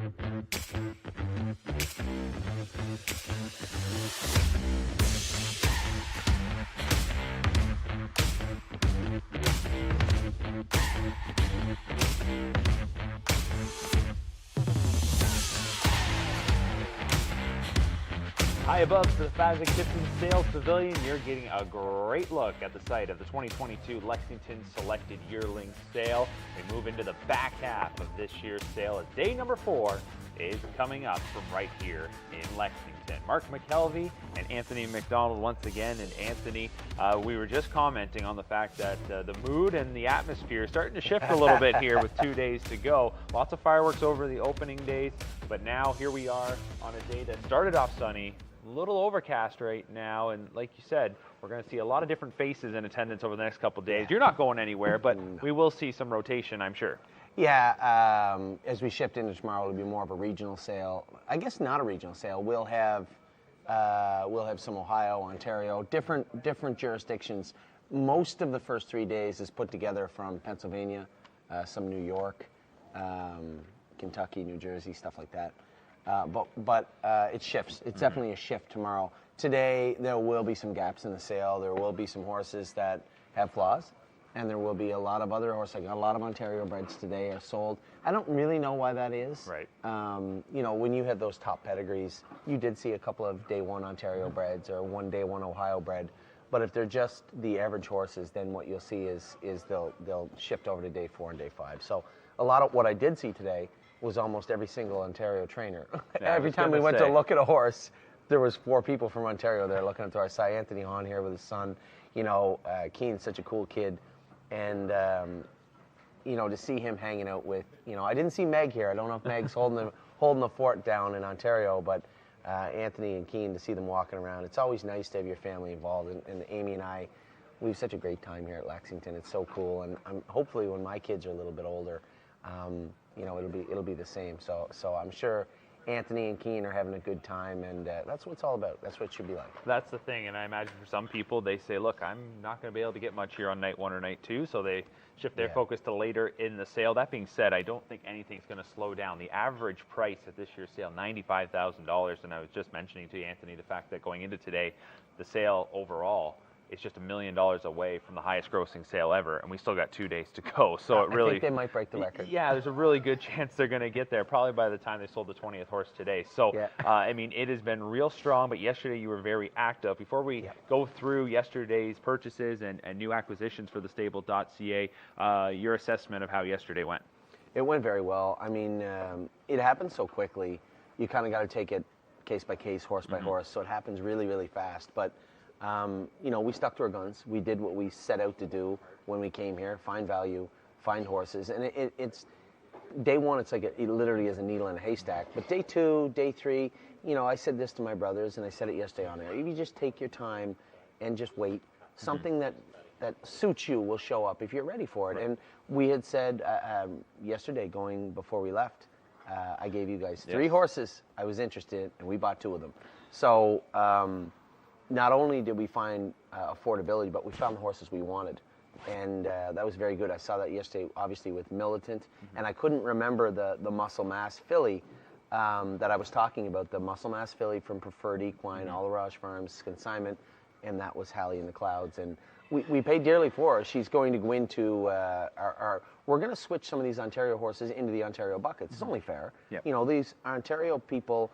High above the Fazek Gibson Sales Pavilion, you're getting a great look at the site of the 2022 Lexington Selected Yearling Sale. We move into the back half of this year's sale as day number 4 is coming up from right here in Lexington. Mark McKelvey and Anthony Mcdonald once again. And Anthony, we were just commenting on the fact that the mood and the atmosphere is starting to shift a little bit here with 2 days to go. Lots of fireworks over the opening days, but now here we are on a day that started off sunny, a little overcast right now, and like you said, we're going to see a lot of different faces in attendance over the next couple of days. You're not going anywhere, but we will see some rotation, I'm sure. Yeah, as we shift into tomorrow, it'll be more of a regional sale. I guess not a regional sale. We'll have some Ohio, Ontario, different jurisdictions. Most of the first 3 days is put together from Pennsylvania, some New York, Kentucky, New Jersey, stuff like that. But it shifts. It's definitely a shift tomorrow. Today, there will be some gaps in the sale. There will be some horses that have flaws, and there will be a lot of other horses. I got a lot of Ontario breds today are sold. I don't really know why that is. Right. You know, when you had those top pedigrees, you did see a couple of day one Ontario breds or one day one Ohio bred. But if they're just the average horses, then what you'll see is they'll shift over to day 4 and day 5. So a lot of what I did see today was almost every single Ontario trainer. Yeah, every time we went to look at a horse, there was 4 people from Ontario there looking at the horse. I saw Anthony Hahn here with his son. You know, Keen's such a cool kid. And, you know, to see him hanging out with, you know, I didn't see Meg here. I don't know if Meg's holding the fort down in Ontario, but Anthony and Keen, to see them walking around. It's always nice to have your family involved. And Amy and I, we have such a great time here at Lexington. It's so cool. And hopefully when my kids are a little bit older, you know, it'll be the same. So I'm sure Anthony and Keen are having a good time, and that's what it's all about. That's what it should be like. That's the thing, and I imagine for some people, they say, look, I'm not going to be able to get much here on night 1 or night 2, so they shift their focus to later in the sale. That being said, I don't think anything's going to slow down. The average price at this year's sale, $95,000, and I was just mentioning to you, Anthony, the fact that going into today, the sale overall, it's just $1 million away from the highest grossing sale ever, and we still got 2 days to go. So I think they might break the record. Yeah, there's a really good chance they're going to get there, probably by the time they sold the 20th horse today. So, I mean, it has been real strong, but yesterday you were very active. Before we go through yesterday's purchases and new acquisitions for thestable.ca, your assessment of how yesterday went. It went very well. I mean, it happened so quickly. You kind of got to take it case by case, horse by horse, so it happens really, really fast. But you know, we stuck to our guns. We did what we set out to do when we came here: find value, find horses. And it's day 1. It's like it literally is a needle in a haystack. But day 2, day 3, you know, I said this to my brothers, and I said it yesterday on air. If you just take your time and just wait, something that suits you will show up if you're ready for it. Right. And we had said yesterday, going before we left, I gave you guys 3 horses I was interested in, and we bought 2 of them. So. Not only did we find affordability, but we found the horses we wanted. And that was very good. I saw that yesterday, obviously, with Militant. And I couldn't remember the muscle mass filly that I was talking about, the muscle mass filly from Preferred Equine, All-Rouge Farms consignment, and that was Hallie in the Clouds. And we paid dearly for her. She's going to go into we're going to switch some of these Ontario horses into the Ontario buckets. It's only fair. Yep. You know, these Ontario people,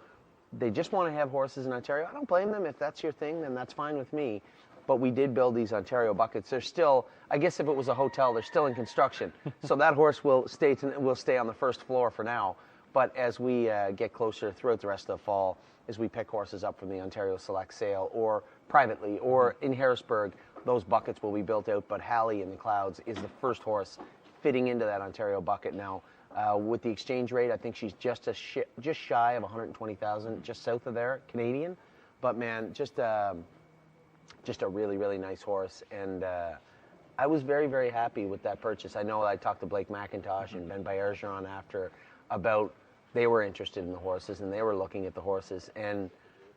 they just want to have horses in Ontario. I don't blame them. If that's your thing, then that's fine with me. But we did build these Ontario buckets. They're still, I guess if it was a hotel, they're still in construction. So that horse will stay on the first floor for now. But as we get closer throughout the rest of the fall, as we pick horses up from the Ontario Select Sale or privately or in Harrisburg, those buckets will be built out. But Hallie in the Clouds is the first horse fitting into that Ontario bucket now. With the exchange rate, I think she's just shy of 120,000, just south of there, Canadian. But man, just a really, really nice horse, and I was very, very happy with that purchase. I know I talked to Blake McIntosh and Ben Bergeron after about they were interested in the horses and they were looking at the horses, and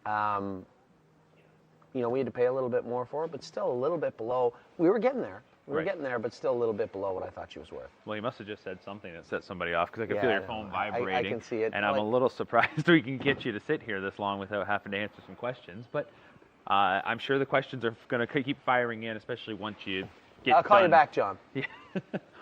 you know, we had to pay a little bit more for it, but still a little bit below. We were getting there. We're Right. getting there, but still a little bit below what I thought she was worth. Well, you must have just said something that set somebody off, because I can Yeah, feel I your know. phone I vibrating. can see it. And I'm a little surprised we can get you to sit here this long without having to answer some questions. But I'm sure the questions are going to keep firing in, especially once you get I'll call you done. back, John. Yeah.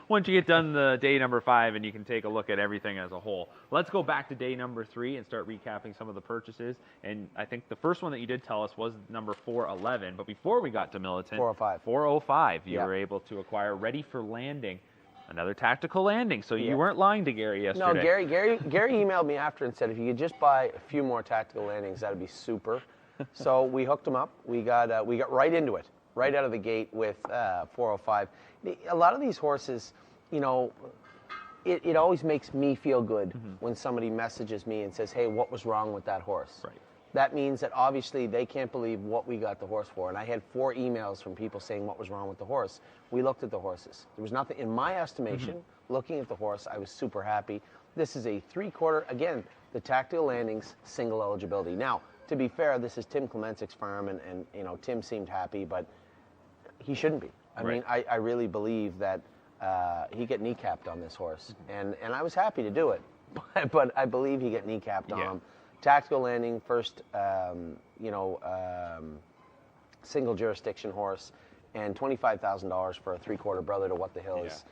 Once you get done the day number 5 and you can take a look at everything as a whole. Let's go back to day number 3 and start recapping some of the purchases. And I think the first one that you did tell us was number 411. But before we got to Militant, 405. 405, you Yeah. were able to acquire Ready for Landing, another tactical landing. So Yeah. you weren't lying to Gary yesterday. No, Gary emailed me after and said if you could just buy a few more tactical landings, that'd be super. So we hooked him up. We got right into it, right out of the gate with 405. A lot of these horses, you know, it always makes me feel good when somebody messages me and says, hey, what was wrong with that horse? Right. That means that obviously they can't believe what we got the horse for. And I had 4 emails from people saying what was wrong with the horse. We looked at the horses. There was nothing, in my estimation, looking at the horse, I was super happy. This is a 3/4, again, the tactical landings, single eligibility. Now, to be fair, this is Tim Klemensik's farm, and you know, Tim seemed happy, but he shouldn't be. I mean, I really believe that he get kneecapped on this horse, and I was happy to do it, but I believe he get kneecapped on him. Tactical landing, first, single jurisdiction horse, and $25,000 for a 3/4 brother to What the Hill is,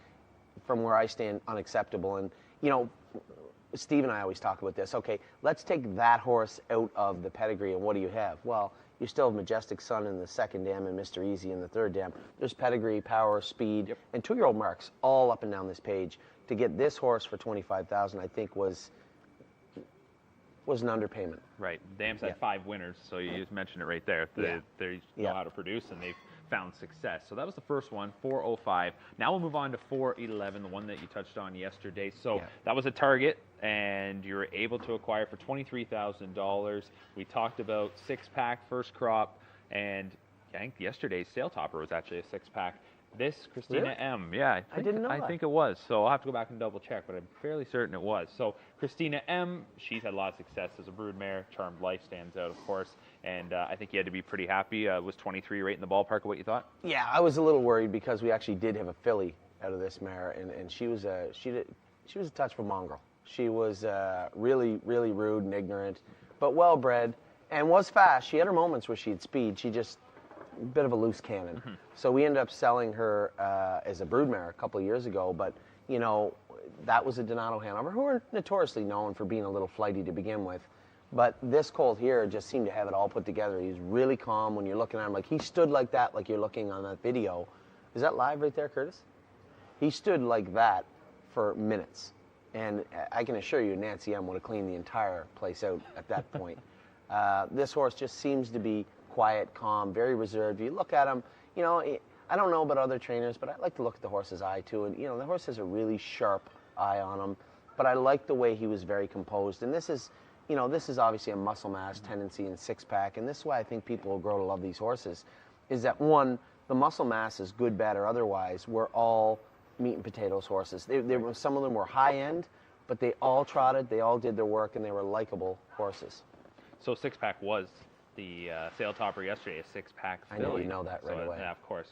from where I stand, unacceptable. And you know, Steve and I always talk about this. Okay, let's take that horse out of the pedigree, and what do you have? Well, you still have Majestic Sun in the 2nd dam and Mr. Easy in the 3rd dam. There's pedigree, power, speed, and 2-year-old marks all up and down this page. To get this horse for $25,000, I think was an underpayment. Right. Dams had 5 winners, so you just mentioned it right there. They know how to produce, and they've found success. So that was the first one, 405. Now we'll move on to 411, the one that you touched on yesterday. So that was a target, and you were able to acquire for $23,000. We talked about 6-pack, first crop, and I think yesterday's sale topper was actually a 6-pack. This, Christina Really? M. Yeah, I didn't know I that. think it was. So I'll have to go back and double check, but I'm fairly certain it was. So Christina M. She's had a lot of success as a broodmare. Charmed Life stands out, of course, and I think you had to be pretty happy. Was 23 right in the ballpark of what you thought? Yeah, I was a little worried because we actually did have a filly out of this mare, and she was a touch of a mongrel. She was really, really rude and ignorant, but well bred and was fast. She had her moments where she had speed. She just bit of a loose cannon. So we ended up selling her as a broodmare a couple of years ago, but you know, that was a Donato Hanover, who are notoriously known for being a little flighty to begin with. But this colt here just seemed to have it all put together. He's really calm when you're looking at him. Like, he stood like that, like you're looking on that video. Is that live right there, Curtis? He stood like that for minutes. And I can assure you, Nancy M. would have cleaned the entire place out at that point. This horse just seems to be quiet, calm, very reserved. You look at him, you know, I don't know about other trainers, but I like to look at the horse's eye too. And, you know, the horse has a really sharp eye on him. But I like the way he was very composed. And this is, you know, this is obviously a muscle mass tendency in 6-pack. And this is why I think people will grow to love these horses, is that, one, the muscle mass is good, bad, or otherwise. We're all meat and potatoes horses. Some of them were high end, but they all trotted, they all did their work, and they were likable horses. So 6-pack was the sale topper yesterday, a 6-pack I know you know that right away. Yeah, of course.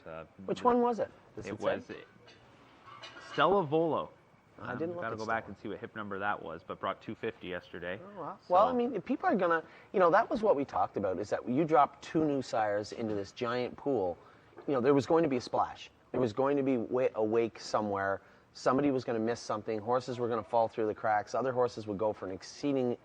Which one was it? It was Stella Volo. I didn't look got to at go back Stella. and see what hip number that was, but brought 250 yesterday. Oh, wow. So, Well, I mean, if people are gonna, you know, that was what we talked about, is that you drop 2 new sires into this giant pool. You know, there was going to be a splash. There was going to be a wake somewhere. Somebody was going to miss something. Horses were going to fall through the cracks. Other horses would go for an exceedingly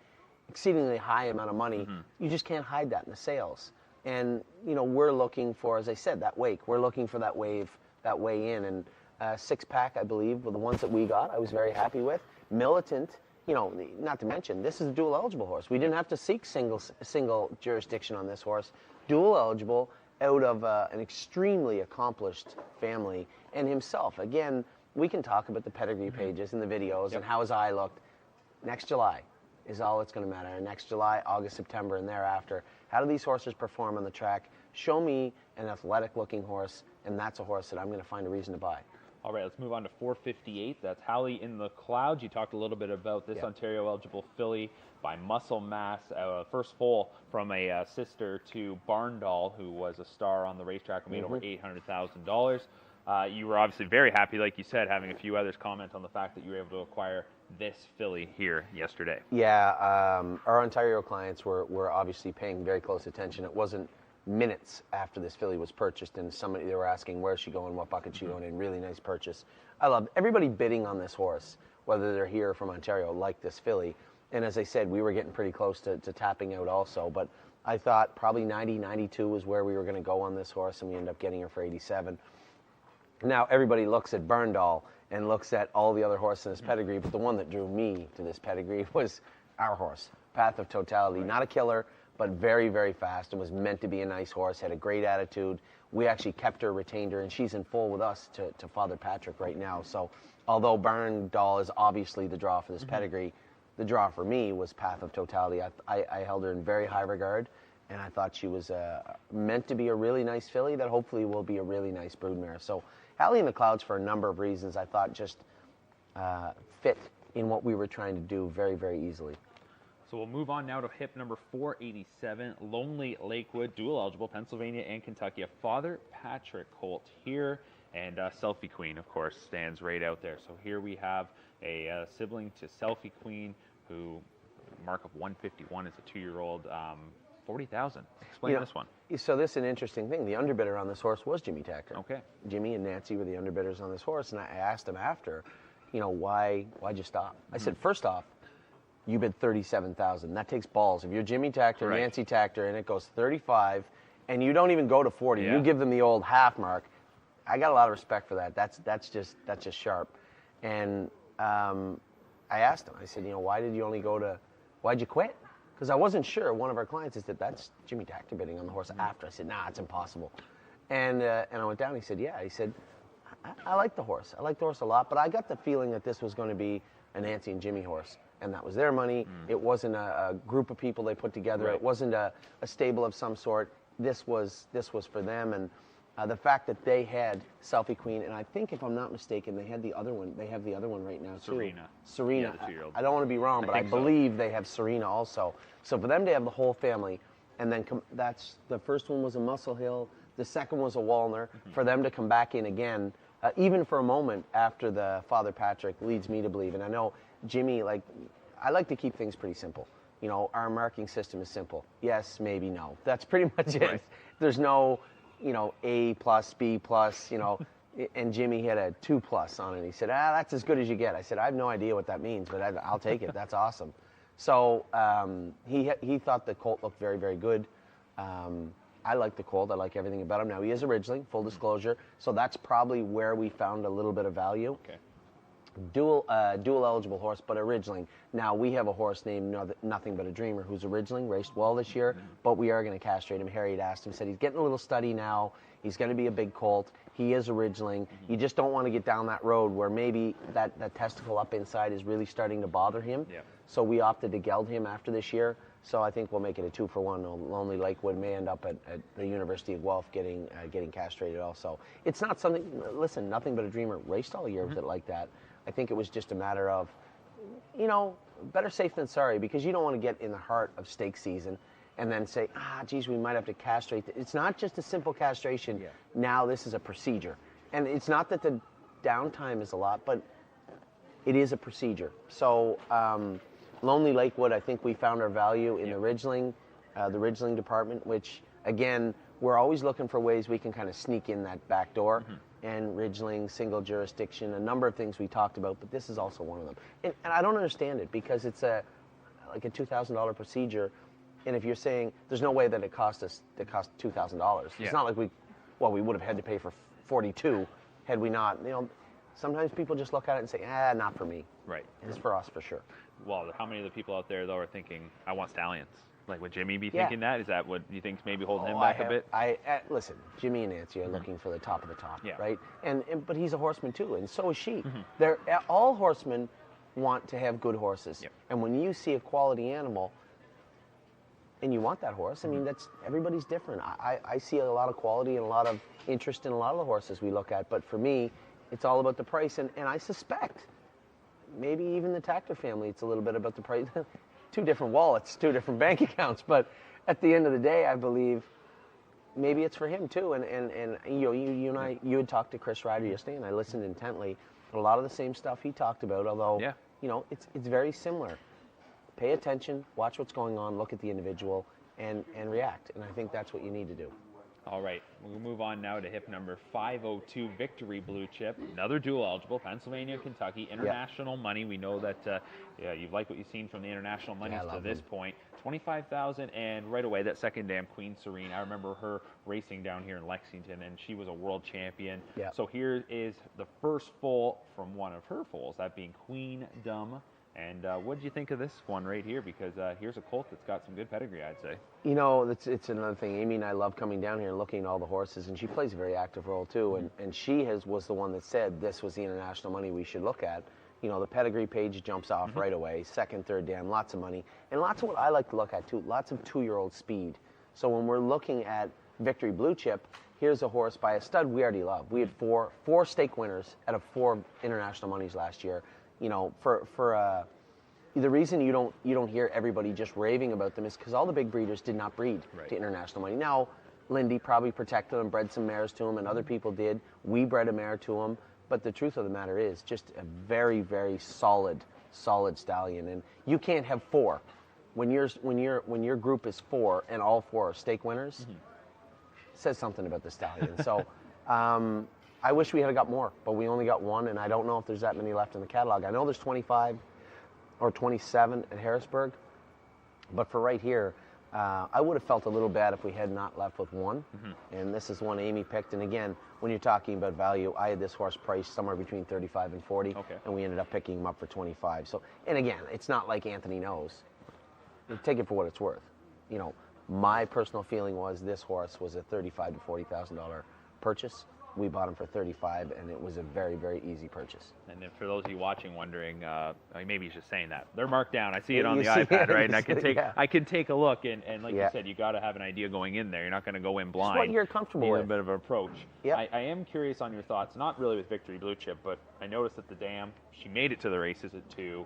high amount of money. You just can't hide that in the sales. And, you know, we're looking for, as I said, that wake. We're looking for that wave, that way in. And 6-pack, I believe, were the ones that we got. I was very happy with. Militant, you know, not to mention, this is a dual eligible horse. We didn't have to seek single jurisdiction on this horse. Dual eligible out of an extremely accomplished family. And himself, again, we can talk about the pedigree pages and the videos and how his eye looked. Next July is all it's going to matter. Next July, August, September, and thereafter. How do these horses perform on the track? Show me an athletic-looking horse, and that's a horse that I'm going to find a reason to buy. All right, let's move on to 458. That's Howley in the Clouds. You talked a little bit about this Ontario-eligible filly by Muscle Mass. First foal from a sister to Barndall, who was a star on the racetrack and made over $800,000. You were obviously very happy, like you said, having a few others comment on the fact that you were able to acquire this filly here yesterday. Yeah, our Ontario clients were obviously paying very close attention. It wasn't minutes after this filly was purchased, and they were asking where's she going, what bucket she going in. Really nice purchase. I love everybody bidding on this horse, whether they're here or from Ontario, like this filly. And as I said, we were getting pretty close to tapping out also, but I thought probably 90, 92 was where we were going to go on this horse, and we ended up getting her for 87. Now everybody looks at Burndoll and looks at all the other horses in this pedigree, but the one that drew me to this pedigree was our horse, Path of Totality. Not a killer, but very, very fast, and was meant to be a nice horse, had a great attitude. We actually kept her, retained her, and she's in full with us to Father Patrick right now. So although Burndoll is obviously the draw for this pedigree, the draw for me was Path of Totality. I held her in very high regard, and I thought she was meant to be a really nice filly that hopefully will be a really nice broodmare. So Hallie in the Clouds, for a number of reasons, I thought just fit in what we were trying to do very, very easily. So we'll move on now to hip number 487, Lonely Lakewood, dual eligible, Pennsylvania and Kentucky. A Father Patrick colt here, and Selfie Queen, of course, stands right out there. So here we have a sibling to Selfie Queen, who mark of 151 is a 2-year-old, 40,000. Explain this one. So this is an interesting thing. The underbidder on this horse was Jimmy Tacker. Okay. Jimmy and Nancy were the underbidders on this horse, and I asked him after, why'd you stop? I said, first off, you bid 37,000. That takes balls. If you're Jimmy Tacker, Right. Nancy Tacker, and it goes 35, and you don't even go to 40, Yeah. you give them the old half mark. I got a lot of respect for that. That's just sharp. And I asked him. I said, why'd you quit? Because I wasn't sure. One of our clients said, that's Jimmy Tacker bidding on the horse after. I said, nah, it's impossible. And I went down. He said, yeah. He said, I like the horse. I like the horse a lot, but I got the feeling that this was going to be a Nancy and Jimmy horse, and that was their money. It wasn't a group of people they put together. Right. It wasn't a stable of some sort. This was for them, and the fact that they had Selfie Queen, and I think, if I'm not mistaken, they had the other one. They have the other one right now too. Serena. Yeah, the 2-year-old. I don't want to be wrong, but I believe they have Serena also. So for them to have the whole family, and then that's the first one was a Muscle Hill, the second was a Walner. For them to come back in again, even for a moment after the Father Patrick, leads me to believe. And I know Jimmy, I like to keep things pretty simple. Our marking system is simple. Yes, maybe, no. That's pretty much it. Right. There's no, A plus, B plus, and Jimmy had a 2+ on it. He said, that's as good as you get. I said, I have no idea what that means, but I'll take it. That's awesome. So he thought the colt looked very, very good. I like the colt. I like everything about him. Now, he is originally, full disclosure, so that's probably where we found a little bit of value. Okay. Dual eligible horse, but originally. Now, we have a horse named Nothing But a Dreamer who's originally raced well this year, but we are going to castrate him. Harry had asked him, said he's getting a little study now. He's going to be a big colt. He is originally. You just don't want to get down that road where maybe that testicle up inside is really starting to bother him. Yeah. So we opted to geld him after this year. So I think we'll make it a 2-for-1. Lonely Lakewood may end up at the University of Guelph getting castrated also. It's not something, listen, Nothing But a Dreamer raced all year with it like that. I think it was just a matter of, better safe than sorry, because you don't want to get in the heart of stake season and then say, geez, we might have to castrate. It's not just a simple castration. Yeah. Now this is a procedure. And it's not that the downtime is a lot, but it is a procedure. So Lonely Lakewood, I think we found our value in the Ridgeling department, which, again, we're always looking for ways we can kind of sneak in that back door. And Ridgeling, single jurisdiction, a number of things we talked about, but this is also one of them. And I don't understand it, because it's like a $2,000 procedure, and if you're saying there's no way that it cost $2,000, it's not like we would have had to pay for 42 had we not. Sometimes people just look at it and say, not for me. Right. It's for us for sure. Well, how many of the people out there, though, are thinking, I want stallions? Like, would Jimmy be thinking that? Is that what you think's maybe holding him back a bit? Listen, Jimmy and Nancy are looking for the top of the top, Yeah. right? But he's a horseman too, and so is she. All horsemen want to have good horses, Yep. and when you see a quality animal, and you want that horse, I mean, that's everybody's different. I see a lot of quality and a lot of interest in a lot of the horses we look at, but for me, it's all about the price, and I suspect maybe even the Tacker family, it's a little bit about the price. 2 different wallets, 2 different bank accounts, but at the end of the day, I believe maybe it's for him too. And you know, you and I, you had talked to Chris Ryder yesterday, and I listened intently. A lot of the same stuff he talked about, although you know, it's very similar. Pay attention, watch what's going on, look at the individual, and react. And I think that's what you need to do. All right, we'll move on now to hip number 502, Victory Blue Chip, another dual eligible, Pennsylvania, Kentucky, international money. We know that you've liked what you've seen from the international monies to this point. 25,000, and right away that second dam, Queen Serene. I remember her racing down here in Lexington, and she was a world champion. So here is the first foal from one of her foals, that being Queen Dumb. And what did you think of this one right here? Because here's a colt that's got some good pedigree, I'd say. You know, it's another thing. Amy and I love coming down here and looking at all the horses, and she plays a very active role too. And she was the one that said this was the international money we should look at. You know, the pedigree page jumps off right away. Second, third dam, lots of money. And lots of what I like to look at too, lots of 2-year-old speed. So when we're looking at Victory Blue Chip, here's a horse by a stud we already love. We had four stake winners out of 4 international monies last year. You know, the reason you don't hear everybody just raving about them is because all the big breeders did not breed to international money. Now, Lindy probably protected them, bred some mares to them, and other people did. We bred a mare to them. But the truth of the matter is, just a very, very solid stallion. And you can't have 4 when your group is 4 and all 4 are stake winners. Says something about the stallion. So. I wish we had got more, but we only got 1, and I don't know if there's that many left in the catalog. I know there's 25 or 27 at Harrisburg, but for right here, I would have felt a little bad if we had not left with 1. And this is one Amy picked. And again, when you're talking about value, I had this horse priced somewhere between 35 and 40, and we ended up picking him up for 25. So, and again, it's not like Anthony knows. Take it for what it's worth. You know, my personal feeling was this horse was a $35,000 to $40,000 purchase. We bought them for 35, and it was a very, very easy purchase. And then for those of you watching, wondering, maybe he's just saying that they're marked down. I see it on the iPad, right? And I can take a look, and like you said, you got to have an idea going in there. You're not going to go in blind. It's what you're comfortable with. A bit of an approach. I am curious on your thoughts, not really with Victory Blue Chip, but I noticed at the dam she made it to the races at 2.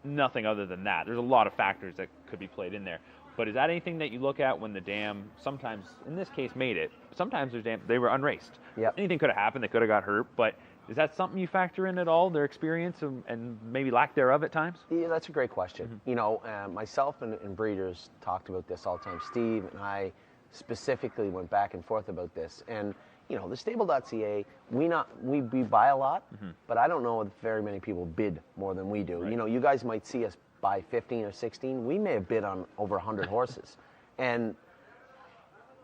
Nothing other than that. There's a lot of factors that could be played in there. But is that anything that you look at when the dam sometimes, in this case, made it? Sometimes they were unraced. Anything could have happened. They could have got hurt. But is that something you factor in at all, their experience and maybe lack thereof at times? Yeah, that's a great question. You know, myself and breeders talked about this all the time. Steve and I specifically went back and forth about this. And, you know, thestable.ca, we buy a lot, but I don't know if very many people bid more than we do. You know, you guys might see us buy 15 or 16, we may have bid on over 100 horses. And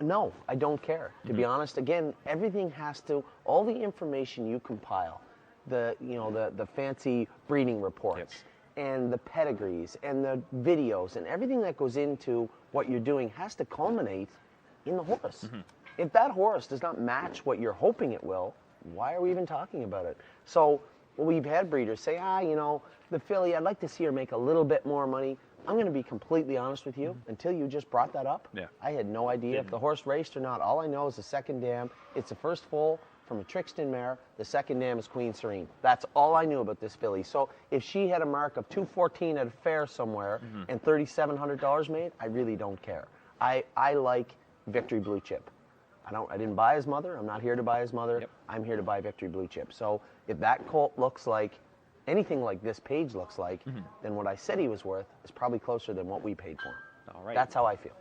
no, I don't care. To be honest, again, everything has to, all the information you compile, the fancy breeding reports and the pedigrees and the videos and everything that goes into what you're doing has to culminate in the horse. If that horse does not match what you're hoping it will, why are we even talking about it? So we've had breeders say, you know, the filly, I'd like to see her make a little bit more money. I'm going to be completely honest with you. Until you just brought that up, I had no idea if the horse raced or not. All I know is the second dam. It's the first foal from a Trixton mare. The second dam is Queen Serene. That's all I knew about this filly. So if she had a mark of 214 at a fair somewhere and $3,700 made, I really don't care. I like Victory Blue Chip. I didn't buy his mother. I'm not here to buy his mother. I'm here to buy Victory Blue Chip. So if that colt looks like anything like this page looks like, then what I said he was worth is probably closer than what we paid for him. All right. That's how I feel.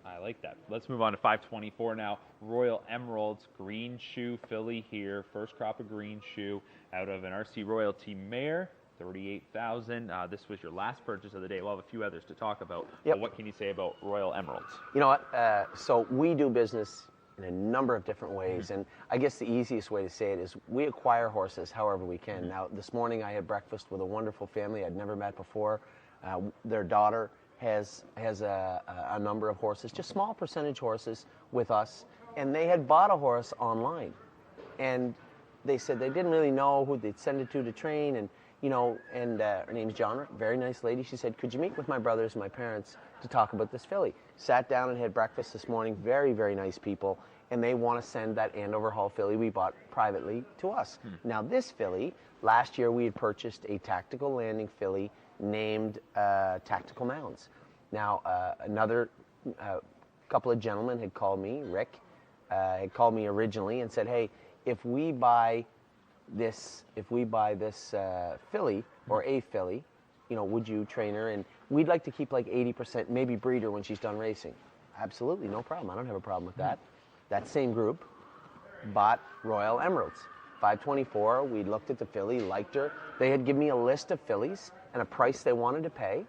I like that. Let's move on to 524 now. Royal Emeralds, green shoe filly here. First crop of green shoe out of an RC Royalty mare. 38,000. This was your last purchase of the day. We'll have a few others to talk about. But what can you say about Royal Emeralds? You know what? So we do business in a number of different ways, and I guess the easiest way to say it is we acquire horses however we can. Now, this morning I had breakfast with a wonderful family I'd never met before. Their daughter has a number of horses, just small percentage horses with us, and they had bought a horse online, and they said they didn't really know who they'd send it to train, and you know, and her name's John, very nice lady. She said, could you meet with my brothers and my parents to talk about this filly? Sat down and had breakfast this morning. Very, very nice people. And they want to send that Andover Hall filly we bought privately to us. Now, this filly, last year we had purchased a tactical landing filly named Tactical Mounds. Now, another couple of gentlemen had called me, Rick had called me originally and said, hey, if we buy this filly or a filly, would you train her? And we'd like to keep like 80%, maybe breed her when she's done racing. Absolutely, no problem. I don't have a problem with that. That same group bought Royal Emeralds. 524, we looked at the filly, liked her. They had given me a list of fillies and a price they wanted to pay.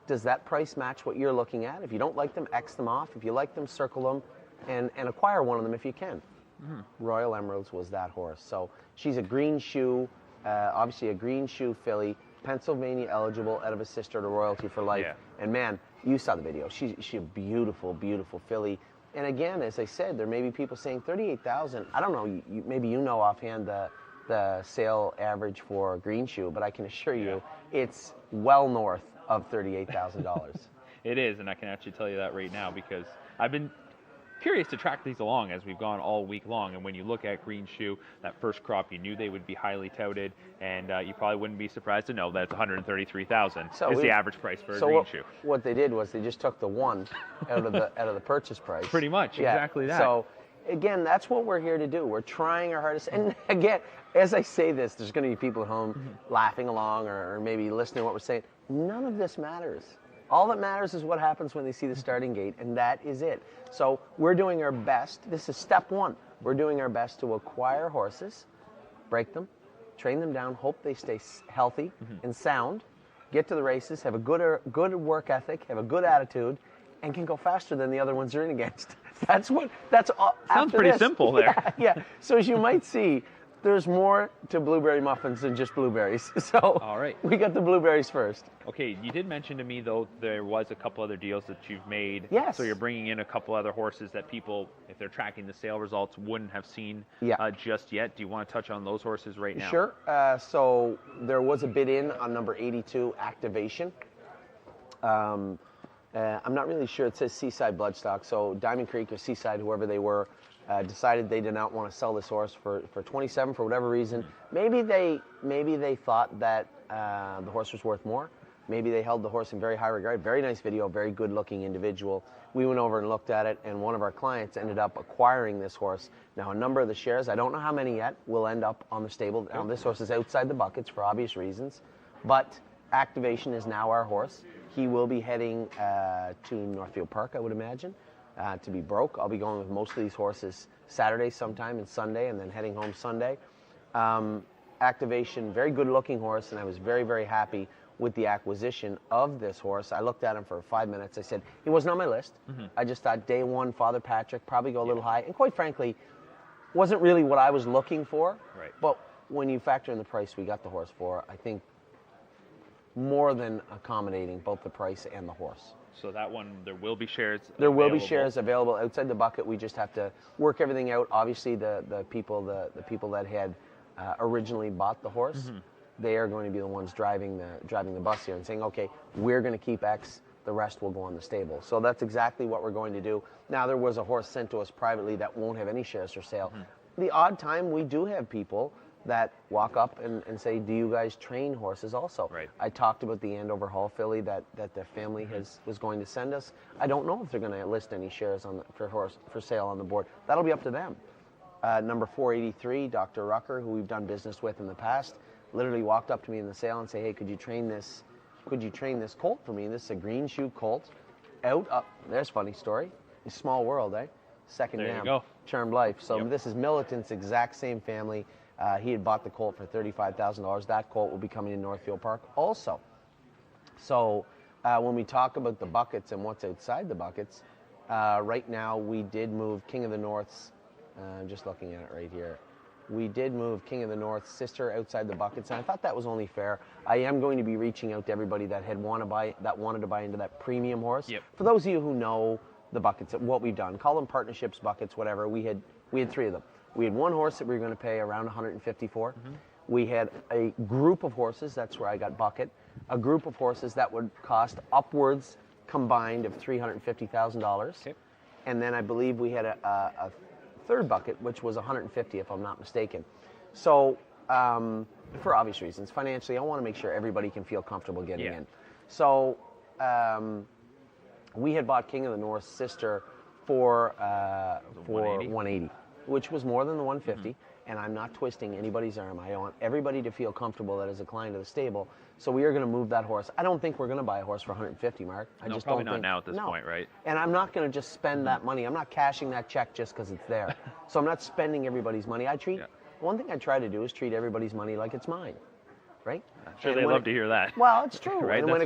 Does that price match what you're looking at? If you don't like them, X them off. If you like them, circle them and acquire one of them if you can. Royal Emeralds was that horse. So she's a green shoe, obviously a green shoe filly, Pennsylvania eligible, out of a sister to royalty for life. Yeah. And man, you saw the video. She's a beautiful, beautiful filly. And again, as I said, there may be people saying 38,000. I don't know. Maybe you know offhand the sale average for green shoe, but I can assure you, it's well north of $38,000. It is, and I can actually tell you that right now because I've been curious to track these along as we've gone all week long. And when you look at green shoe, that first crop, you knew they would be highly touted, and you probably wouldn't be surprised to know that it's $133,000 is the average price for a green shoe. What they did was they just took the one out of the purchase price. Pretty much, exactly that. So again, that's what we're here to do. We're trying our hardest. And again, as I say this, there's going to be people at home laughing along or maybe listening to what we're saying. None of this matters. All that matters is what happens when they see the starting gate, and that is it. So we're doing our best. This is step one. We're doing our best to acquire horses, break them, train them down, hope they stay healthy and sound, get to the races, have a good work ethic, have a good attitude, and can go faster than the other ones they're in against. That's all. Sounds pretty simple there. Yeah. So as you might see, there's more to blueberry muffins than just blueberries. So all right, we got the blueberries first. Okay, you did mention to me, though, there was a couple other deals that you've made. Yes. So you're bringing in a couple other horses that people, if they're tracking the sale results, wouldn't have seen just yet. Do you want to touch on those horses right now? Sure. So there was a bid in on number 82, Activation. I'm not really sure. It says Seaside Bloodstock. So Diamond Creek or Seaside, whoever they were, decided they did not want to sell this horse for 27 for whatever reason. Maybe they thought that the horse was worth more. Maybe they held the horse in very high regard. Very nice video, very good looking individual. We went over and looked at it, and one of our clients ended up acquiring this horse. Now, a number of the shares, I don't know how many yet, will end up on the stable. Now, this horse is outside the buckets for obvious reasons, but Activation is now our horse. He will be heading to Northfield Park, I would imagine, to be broke. I'll be going with most of these horses Saturday sometime and Sunday, and then heading home Sunday. Activation, very good looking horse, and I was very, very happy with the acquisition of this horse. I looked at him for 5 minutes. I said, he wasn't on my list. I just thought day one, Father Patrick, probably go a little high. And quite frankly, wasn't really what I was looking for. Right. But when you factor in the price we got the horse for, I think more than accommodating both the price and the horse. So that one, there will be shares There will be shares available outside the bucket. We just have to work everything out. Obviously, the people that had originally bought the horse, they are going to be the ones driving the bus here and saying, okay, we're going to keep X, the rest will go on the stable. So that's exactly what we're going to do. Now, there was a horse sent to us privately that won't have any shares for sale. The odd time, we do have people that walk up and say, do you guys train horses also? Right. I talked about the Andover Hall filly that their family was going to send us. I don't know if they're going to list any shares for sale on the board. That'll be up to them. Number 483, Dr. Rucker, who we've done business with in the past, literally walked up to me in the sale and say, hey, could you train this colt for me? This is a green shoe colt. There's a funny story. A small world, eh? Second there dam. You go. Charmed life. So this is Militant's exact same family. He had bought the colt for $35,000. That colt will be coming in Northfield Park also. So when we talk about the buckets and what's outside the buckets, right now we did move King of the North's, I'm just looking at it right here. We did move King of the North's sister outside the buckets, and I thought that was only fair. I am going to be reaching out to everybody that wanted to buy into that premium horse. For those of you who know the buckets, what we've done, call them partnerships, buckets, whatever. We had 3 of them. We had one horse that we were going to pay around $150 for. We had a group of horses, that's where I got bucket, a group of horses that would cost upwards combined of $350,000. And then I believe we had a third bucket, which was $150 if I'm not mistaken. So for obvious reasons, financially, I want to make sure everybody can feel comfortable getting in. So we had bought King of the North's sister for 180? 180, which was more than the 150. And I'm not twisting anybody's arm. I want everybody to feel comfortable that as a client of the stable. So we are going to move that horse. I don't think we're going to buy a horse for 150, Mark. I just probably don't not think, now at this point, right? And I'm not going to just spend that money. I'm not cashing that check just because it's there. So I'm not spending everybody's money. One thing I try to do is treat everybody's money like it's mine, right? I'm sure they love to hear that. Well, it's true. Right? And when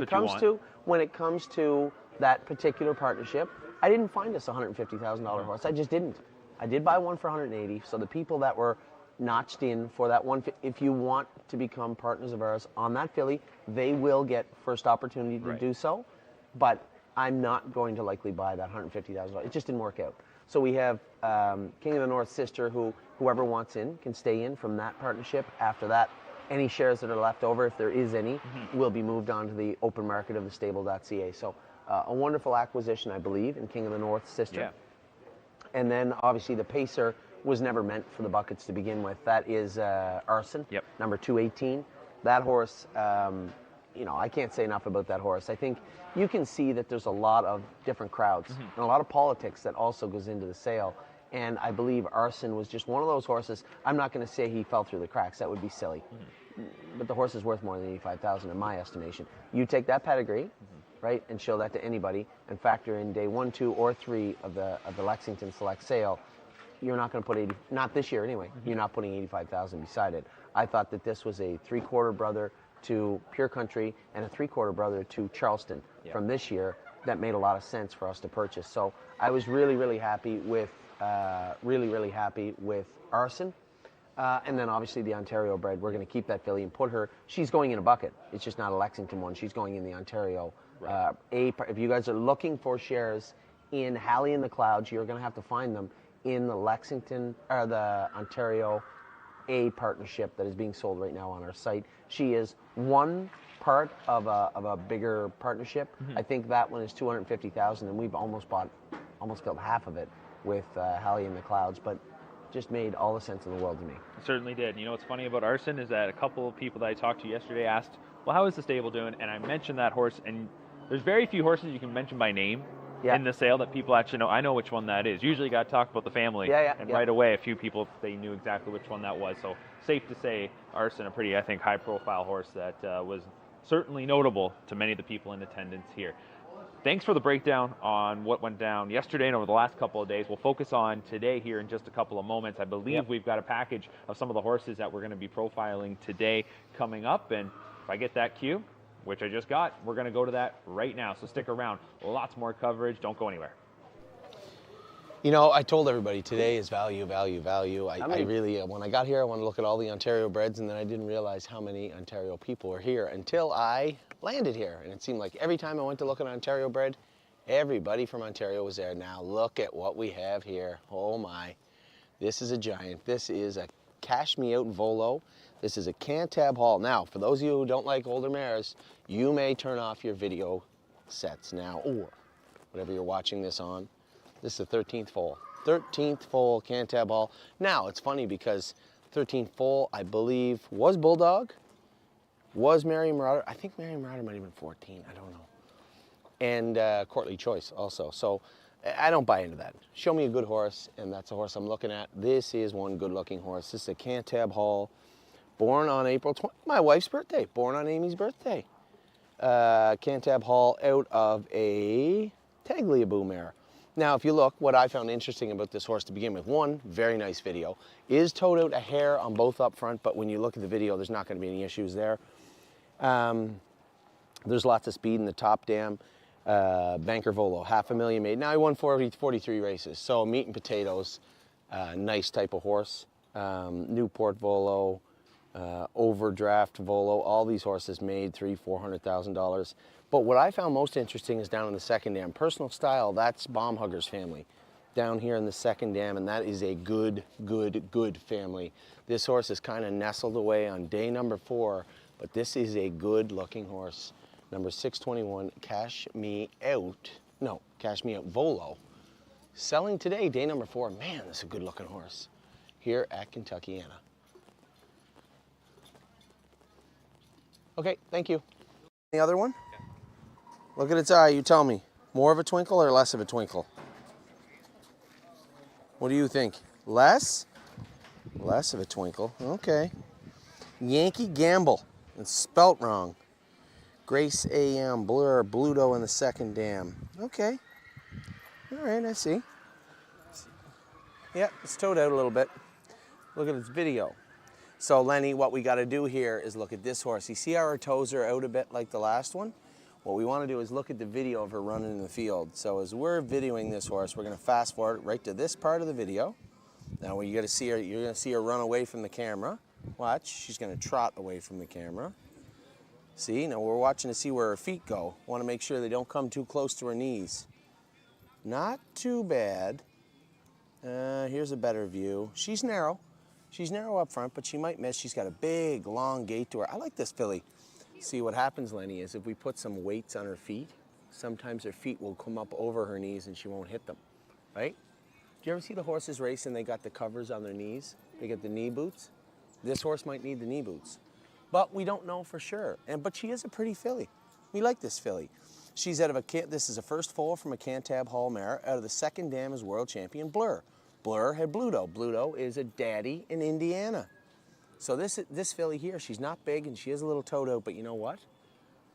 it comes to that particular partnership, I didn't find us a $150,000 horse. I just didn't. I did buy one for 180. So the people that were notched in for that one, if you want to become partners of ours on that filly, they will get first opportunity to do so. But I'm not going to likely buy that $150,000. It just didn't work out. So we have King of the North sister, whoever wants in can stay in from that partnership. After that, any shares that are left over, if there is any, will be moved on to the open market of thestable.ca. So a wonderful acquisition, I believe, in King of the North sister. Yeah. And then obviously the Pacer was never meant for the buckets to begin with. That is Arson, number 218. That horse, I can't say enough about that horse. I think you can see that there's a lot of different crowds and a lot of politics that also goes into the sale. And I believe Arson was just one of those horses. I'm not going to say he fell through the cracks. That would be silly. But the horse is worth more than $85,000 in my estimation. You take that pedigree, right, and show that to anybody, and factor in day 1, 2, or 3 of the Lexington Select sale. You're not going to put not this year anyway. You're not putting $85,000 beside it. I thought that this was a 3/4 brother to Pure Country and a 3/4 brother to Charleston from this year. That made a lot of sense for us to purchase. So I was really, really happy with Arson. And then obviously the Ontario bred, we're going to keep that filly and put her. She's going in a bucket. It's just not a Lexington one. She's going in the Ontario. If you guys are looking for shares in Halley in the Clouds, you're going to have to find them in the Lexington or the Ontario A partnership that is being sold right now on our site. She is one part of a bigger partnership. I think that one is $250,000, and we've almost filled half of it with Halley in the Clouds, but just made all the sense in the world to me. It certainly did. You know what's funny about Arson is that a couple of people that I talked to yesterday asked, well, how is the stable doing? And I mentioned that horse, and there's very few horses you can mention by name in the sale that people actually know. I know which one that is. Usually you got to talk about the family, and right away a few people, they knew exactly which one that was. So safe to say Arson, a pretty, I think, high-profile horse that was certainly notable to many of the people in attendance here. Thanks for the breakdown on what went down yesterday and over the last couple of days. We'll focus on today here in just a couple of moments. I believe we've got a package of some of the horses that we're going to be profiling today coming up. And if I get that cue, which I just got, we're going to go to that right now. So stick around. Lots more coverage. Don't go anywhere. You know, I told everybody today is value, value, value. I really, when I got here, I wanted to look at all the Ontario breds, and then I didn't realize how many Ontario people were here until I landed here. And it seemed like every time I went to look at Ontario bred, everybody from Ontario was there. Now look at what we have here. Oh my, this is a giant. This is a Cash Me Out Volo. This is a Cantab Hall. Now, for those of you who don't like older mares, you may turn off your video sets now, or whatever you're watching this on. This is the 13th foal. 13th foal Cantab Hall. Now, it's funny because 13th foal, I believe, was Bulldog, was Mary Marauder. I think Mary Marauder might have been 14. I don't know. And Courtly Choice also. So I don't buy into that. Show me a good horse, and that's a horse I'm looking at. This is one good-looking horse. This is a Cantab Hall, born on April 20th, my wife's birthday, born on Amy's birthday. Cantab Hall out of a Tagliabue mare. Now, if you look, what I found interesting about this horse to begin with, one, very nice video, is toed out a hair on both up front, but when you look at the video, there's not going to be any issues there. There's lots of speed in the top dam. Banker Volo, $500,000 made. Now he won 43 races, so meat and potatoes, nice type of horse. Newport Volo, Overdraft Volo, all these horses made $300,000-$400,000. But what I found most interesting is down in the second dam. Personal Style, that's Baumhugger's family down here in the second dam, and that is a good family. This horse is kind of nestled away on day number 4, but this is a good looking horse. Number 621, Cash Me Out Volo. Selling today, day number 4. Man, this is a good looking horse here at Kentuckiana. Okay, thank you. The other one? Look at its eye, you tell me. More of a twinkle or less of a twinkle? What do you think? Less? Less of a twinkle. Okay. Yankee Gamble. It's spelt wrong. Grace AM, Blur, Bluto in the second dam. Okay. All right, I see. Yeah, it's towed out a little bit. Look at its video. So Lenny, what we got to do here is look at this horse. You see how her toes are out a bit like the last one? What we want to do is look at the video of her running in the field. So as we're videoing this horse, we're going to fast forward right to this part of the video. Now when you got to see her, you're going to see her run away from the camera. Watch, she's going to trot away from the camera. See, now we're watching to see where her feet go. Want to make sure they don't come too close to her knees. Not too bad. Here's a better view. She's narrow. She's narrow up front, but she might miss. She's got a big, long gait to her. I like this filly. See, what happens, Lenny, is if we put some weights on her feet, sometimes her feet will come up over her knees and she won't hit them, right? Do you ever see the horses race and they got the covers on their knees? They get the knee boots. This horse might need the knee boots, but we don't know for sure. But she is a pretty filly. We like this filly. She's out of this is a first foal from a Cantab Hall mare. Out of the second dam is world champion Blur. Blur had Bluto. Bluto is a daddy in Indiana. So this filly here, she's not big and she is a little toed out, but you know what?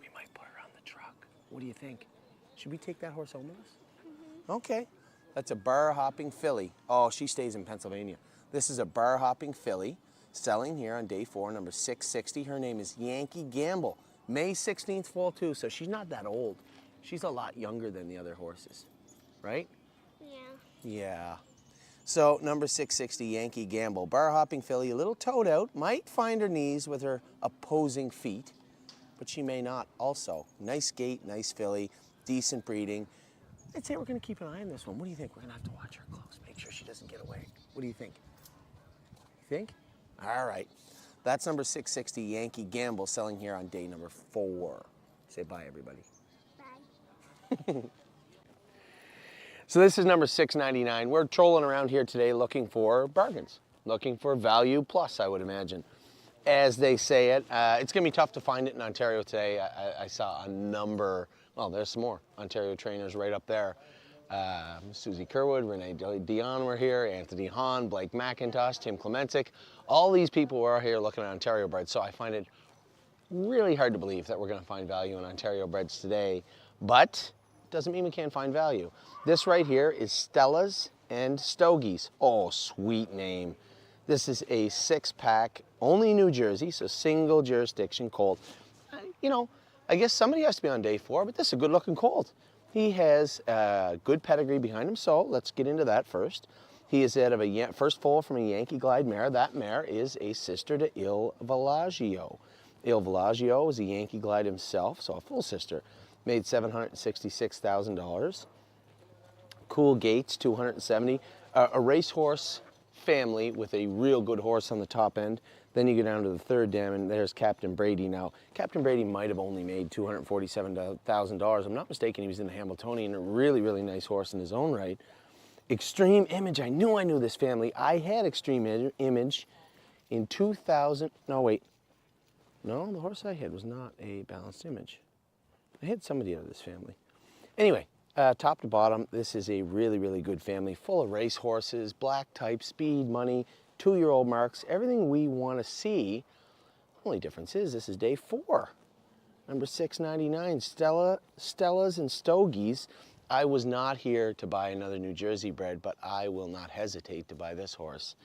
We might put her on the truck. What do you think? Should we take that horse home with us? Mm-hmm. Okay. That's a bar hopping filly. Oh, she stays in Pennsylvania. This is a bar hopping filly selling here on day 4, number 660. Her name is Yankee Gamble. May 16th foal too, so she's not that old. She's a lot younger than the other horses, right? Yeah. Yeah. So number 660, Yankee Gamble. Bar hopping filly, a little toed out, might find her knees with her opposing feet, but she may not also. Nice gait, nice filly, decent breeding. I'd say we're gonna keep an eye on this one. What do you think? We're gonna have to watch her close, make sure she doesn't get away. What do you think? You think? All right. That's number 660, Yankee Gamble, selling here on day number 4. Say bye, everybody. Bye. So this is number 699. We're trolling around here today looking for bargains, looking for value plus, I would imagine. As they say it, it's going to be tough to find it in Ontario today. I saw a number, well, there's some more Ontario trainers right up there. Susie Kerwood, Renee Dion were here, Anthony Hahn, Blake McIntosh, Tim Clementic. All these people were here looking at Ontario breds, so I find it really hard to believe that we're going to find value in Ontario breds today, but doesn't mean we can't find value. This right here is Stella's and Stogies. Oh, sweet name. This is a 6-pack, only New Jersey, so single jurisdiction colt. You know, I guess somebody has to be on day 4, but this is a good looking colt. He has good pedigree behind him, so let's get into that first. He is out of a first foal from a Yankee Glide mare. That mare is a sister to Il Villaggio. Il Villaggio is a Yankee Glide himself, so a full sister. Made $766,000. Cool gaits, 270. A racehorse family with a real good horse on the top end. Then you go down to the third dam, and there's Captain Brady. Now, Captain Brady might have only made $247,000. I'm not mistaken, he was in the Hamiltonian, a really, really nice horse in his own right. Extreme Image, I knew this family. I had Extreme Image in 2000, no wait. No, the horse I had was not a Balanced Image. I had somebody out of this family. Anyway, top to bottom, this is a really, really good family, full of race horses, black type, speed, money, 2-year-old marks, everything we want to see. Only difference is this is day 4. Number 699, Stella's and Stogies. I was not here to buy another New Jersey bred, but I will not hesitate to buy this horse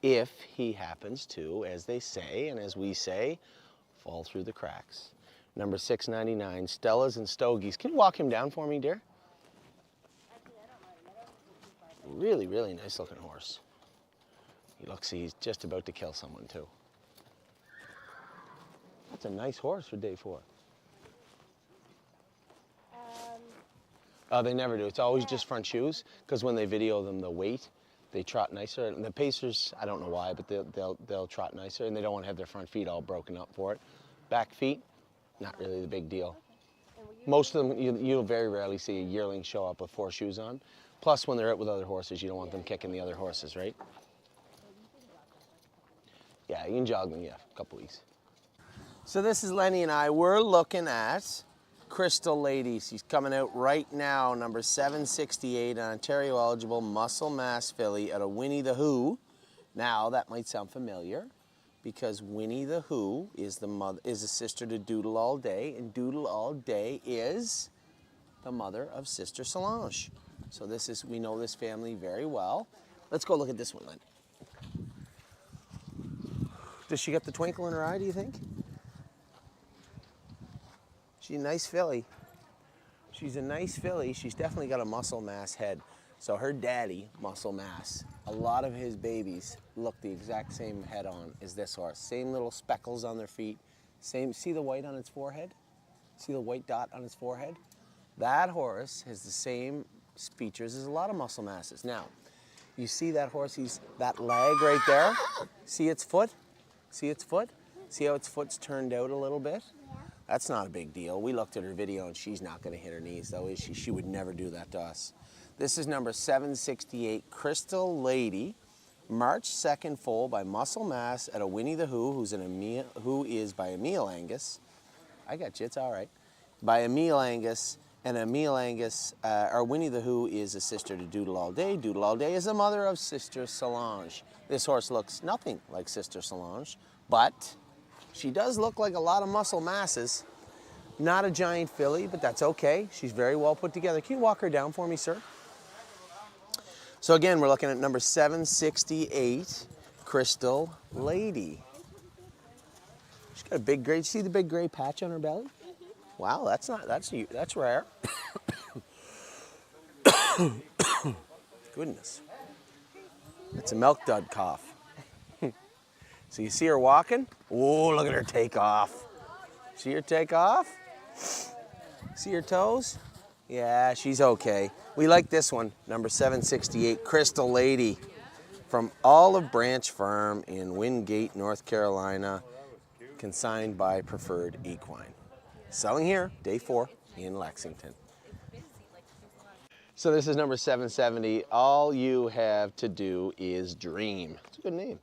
if he happens to, as they say, and as we say, fall through the cracks. Number 699, Stella's and Stogies. Can you walk him down for me, dear? Really, really nice looking horse. He looks, he's just about to kill someone too. That's a nice horse for day 4. Oh, they never do. It's always just front shoes, because when they video them, the weight, they trot nicer. And the pacers, I don't know why, but they'll trot nicer, and they don't want to have their front feet all broken up for it. Back feet, not really the big deal. Most of them, you'll very rarely see a yearling show up with 4 shoes on. Plus, when they're out with other horses, you don't want them kicking the other horses, right? Yeah, you can jog them, yeah, a couple weeks. So this is Lenny and I. We're looking at Crystal Lady. She's coming out right now, number 768, an Ontario eligible muscle mass filly out of Winnie the Who. Now that might sound familiar because Winnie the Who is a sister to Doodle All Day, and Doodle All Day is the mother of Sister Solange. So we know this family very well. Let's go look at this one then. Does she got the twinkle in her eye, do you think? She's a nice filly. She's a nice filly. She's definitely got a muscle mass head. So her daddy, Muscle Mass, a lot of his babies look the exact same head on as this horse. Same little speckles on their feet. See the white on its forehead? See the white dot on its forehead? That horse has the same features as a lot of muscle masses. Now, you see that horse, that leg right there? See its foot? See its foot? See how its foot's turned out a little bit? That's not a big deal. We looked at her video and she's not going to hit her knees though, is she? She would never do that to us. This is number 768, Crystal Lady, March 2nd foal by Muscle Mass at a Winnie the Who, who is by Emil Angus. I got you, it's all right. By Emil Angus, and Emil Angus, or Winnie the Who is a sister to Doodle All Day. Doodle All Day is the mother of Sister Solange. This horse looks nothing like Sister Solange, but she does look like a lot of muscle masses. Not a giant filly, but that's okay. She's very well put together. Can you walk her down for me, sir? So again, we're looking at number 768, Crystal Lady. She's got a big gray, see the big gray patch on her belly? Wow, that's rare. Goodness. It's a milk dud cough. So you see her walking? Oh, look at her take off. See her take off? See her toes? Yeah, she's okay. We like this one, number 768, Crystal Lady, from Olive Branch Farm in Wingate, North Carolina, consigned by Preferred Equine. Selling here, day 4 in Lexington. So this is number 770. All you have to do is dream. It's a good name.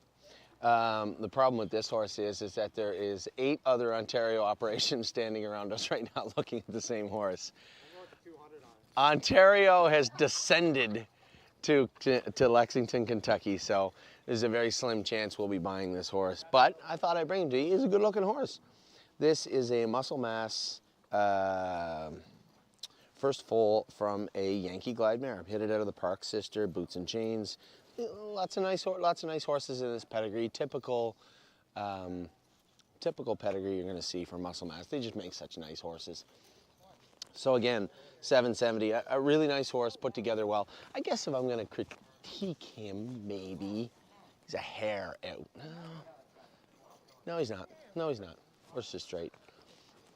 The problem with this horse is that there is 8 other Ontario operations standing around us right now looking at the same horse. Ontario has descended to Lexington, Kentucky, so there's a very slim chance we'll be buying this horse. But I thought I'd bring him to you. He's a good-looking horse. This is a muscle mass first foal from a Yankee Glide mare. Hit it out of the Park Sister, Boots and Chains. Lots of nice horses in this pedigree. Typical pedigree you're going to see from muscle mass. They just make such nice horses. So again, 770, a really nice horse, put together well. I guess if I'm going to critique him, maybe he's a hair out. No, he's not. No, he's not. Horse is straight.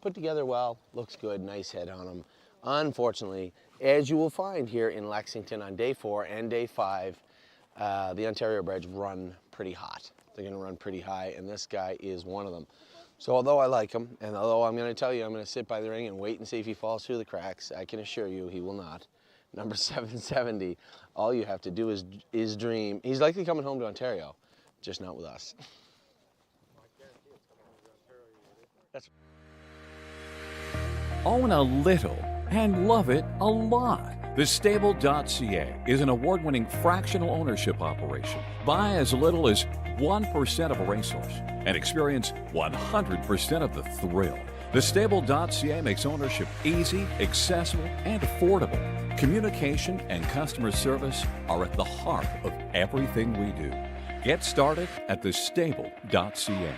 Put together well, looks good, nice head on him. Unfortunately, as you will find here in Lexington on day 4 and day 5, the Ontario breds run pretty hot. They're going to run pretty high, and this guy is one of them. So although I like him, and although I'm going to tell you I'm going to sit by the ring and wait and see if he falls through the cracks, I can assure you he will not. Number 770, all you have to do is dream. He's likely coming home to Ontario, just not with us. That's Own a little and love it a lot. Thestable.ca is an award-winning fractional ownership operation. Buy as little as 1% of a racehorse and experience 100% of the thrill. Thestable.ca makes ownership easy, accessible, and affordable. Communication and customer service are at the heart of everything we do. Get started at thestable.ca.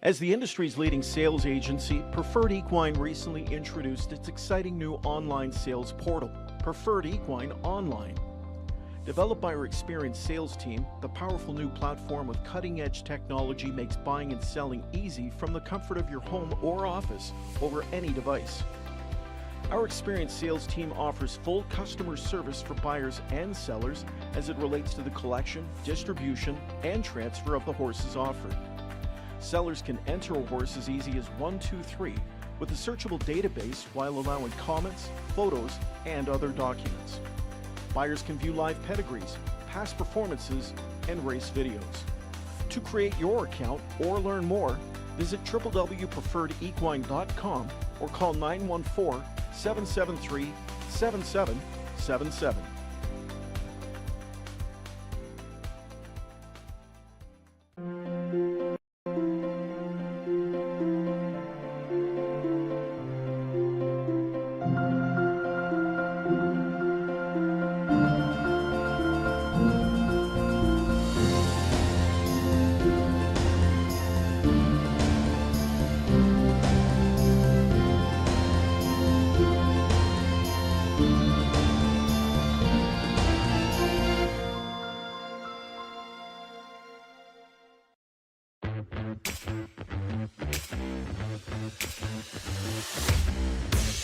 As the industry's leading sales agency, Preferred Equine recently introduced its exciting new online sales portal, Preferred Equine Online. Developed by our experienced sales team, the powerful new platform with cutting-edge technology makes buying and selling easy from the comfort of your home or office over any device. Our experienced sales team offers full customer service for buyers and sellers as it relates to the collection, distribution, and transfer of the horses offered. Sellers can enter a horse as easy as 1, 2, 3 with a searchable database while allowing comments, photos, and other documents. Buyers can view live pedigrees, past performances, and race videos. To create your account or learn more, Visit www.preferredequine.com or call 914-773-7777.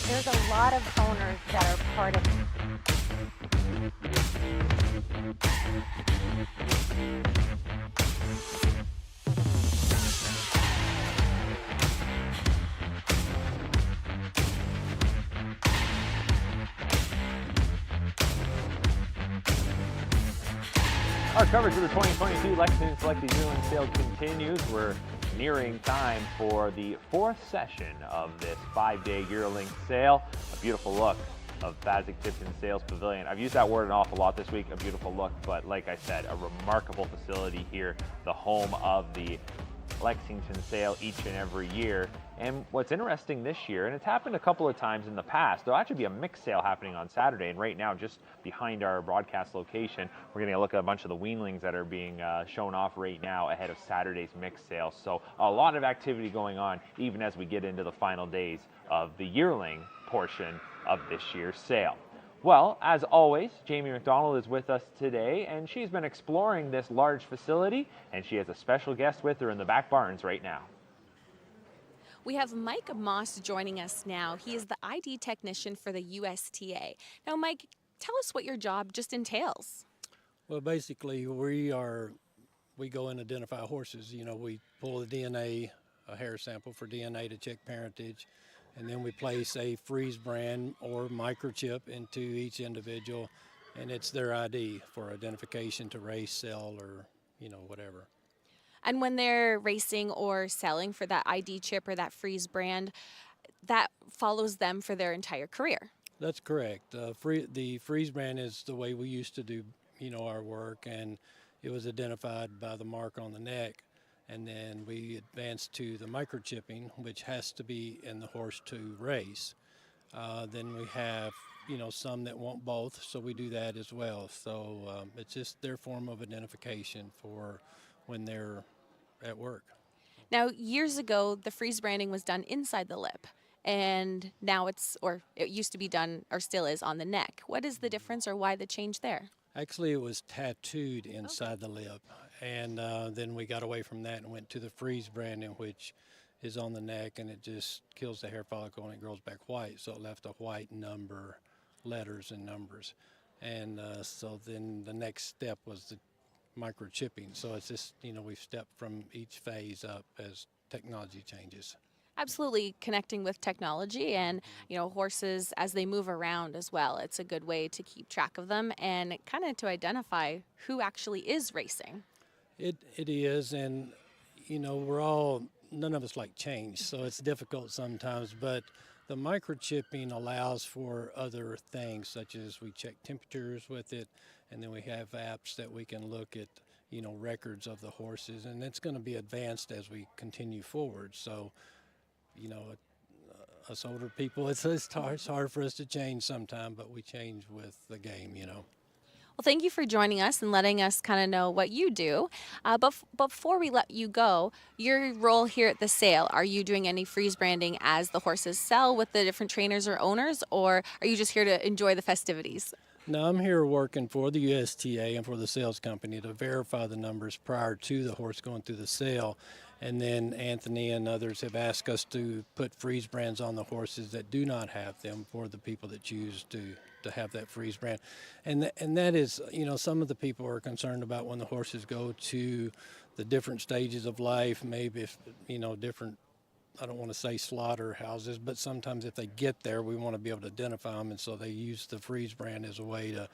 There's a lot of owners that are part of Our coverage of the 2022 Lexington Selected Yearling Sale continues. We're nearing time for the fourth session of this 5-day yearling sale. A beautiful look of Fasig-Tipton Sales Pavilion. I've used that word an awful lot this week, a beautiful look, but like I said, a remarkable facility here, the home of the Lexington sale each and every year. And what's interesting this year, and it's happened a couple of times in the past, there'll actually be a mixed sale happening on Saturday, and right now just behind our broadcast location, we're going to look at a bunch of the weanlings that are being shown off right now ahead of Saturday's mixed sale. So a lot of activity going on even as we get into the final days of the yearling portion of this year's sale. Well, as always, Jamie Mcdonald is with us today, and she's been exploring this large facility, and she has a special guest with her in the back barns right now. We have Mike Moss joining us now. He is the ID technician for the USTA. Now, Mike, tell us what your job just entails. Well, basically, we go and identify horses. You know, we pull the DNA, a hair sample for DNA to check parentage, and then we place a freeze brand or microchip into each individual, and it's their ID for identification to race, sell, or, you know, whatever. And when they're racing or selling for that ID chip or that freeze brand, that follows them for their entire career. That's correct. The freeze brand is the way we used to do, you know, our work, and it was identified by the mark on the neck. And then we advanced to the microchipping, which has to be in the horse to race. Then we have, you know, some that want both, so we do that as well. So it's just their form of identification for when they're at work. Now, years ago, the freeze branding was done inside the lip, and now it used to be done, or still is, on the neck. What is the difference, or why the change there? Actually, it was tattooed inside the lip, and then we got away from that and went to the freeze branding, which is on the neck, and it just kills the hair follicle and it grows back white, so it left a white number, letters and numbers. And so then the next step was the microchipping. So it's just, you know, we've stepped from each phase up as technology changes. Absolutely, connecting with technology and, you know, horses as they move around as well. It's a good way to keep track of them and kind of to identify who actually is racing. It is, and, you know, none of us like change, so it's difficult sometimes, but the microchipping allows for other things, such as we check temperatures with it, and then we have apps that we can look at, you know, records of the horses, and it's going to be advanced as we continue forward. So, you know, us older people, it's hard for us to change sometime, but we change with the game, you know. Well, thank you for joining us and letting us kind of know what you do. But before we let you go, your role here at the sale, are you doing any freeze branding as the horses sell with the different trainers or owners, or are you just here to enjoy the festivities? No, I'm here working for the USTA and for the sales company to verify the numbers prior to the horse going through the sale. And then Anthony and others have asked us to put freeze brands on the horses that do not have them for the people that choose to have that freeze brand. And that is, you know, some of the people are concerned about when the horses go to the different stages of life, maybe if, you know, different, I don't want to say slaughterhouses, but sometimes if they get there, we want to be able to identify them. And so they use the freeze brand as a way to,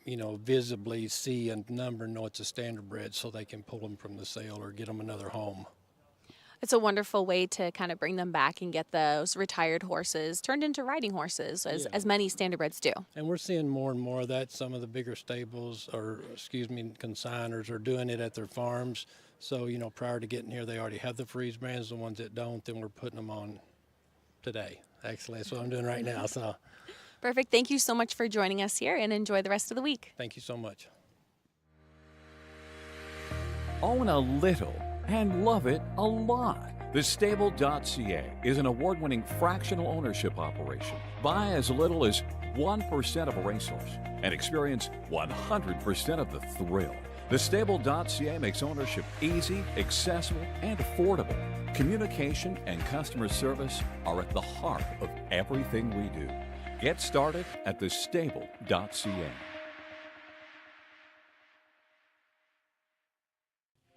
you know, visibly see a number, know it's a standard bred, so they can pull them from the sale or get them another home. It's a wonderful way to kind of bring them back and get those retired horses turned into riding horses, as many standardbreds do. And we're seeing more and more of that. Some of the bigger stables, or consigners, are doing it at their farms. So, you know, prior to getting here, they already have the freeze brands. The ones that don't, then we're putting them on today. Actually, that's what I'm doing right now. So, Perfect. Thank you so much for joining us here, and enjoy the rest of the week. thank you so much. Own a little and love it a lot. Thestable.ca is an award-winning fractional ownership operation. Buy as little as 1% of a racehorse and experience 100% of the thrill. Thestable.ca makes ownership easy, accessible, and affordable. Communication and customer service are at the heart of everything we do. Get started at thestable.ca.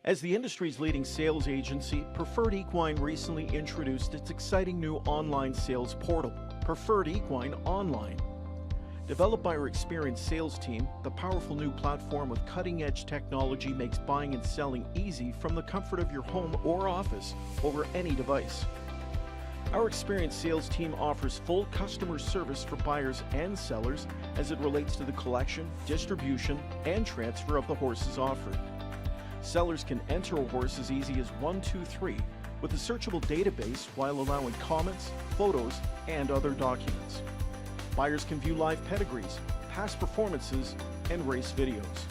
As the industry's leading sales agency, Preferred Equine recently introduced its exciting new online sales portal, Preferred Equine Online. Developed by our experienced sales team, the powerful new platform with cutting-edge technology makes buying and selling easy from the comfort of your home or office over any device. Our experienced sales team offers full customer service for buyers and sellers as it relates to the collection, distribution, and transfer of the horses offered. Sellers can enter a horse as easy as 1, 2, 3 with a searchable database while allowing comments, photos, and other documents. Buyers can view live pedigrees, past performances, and race videos.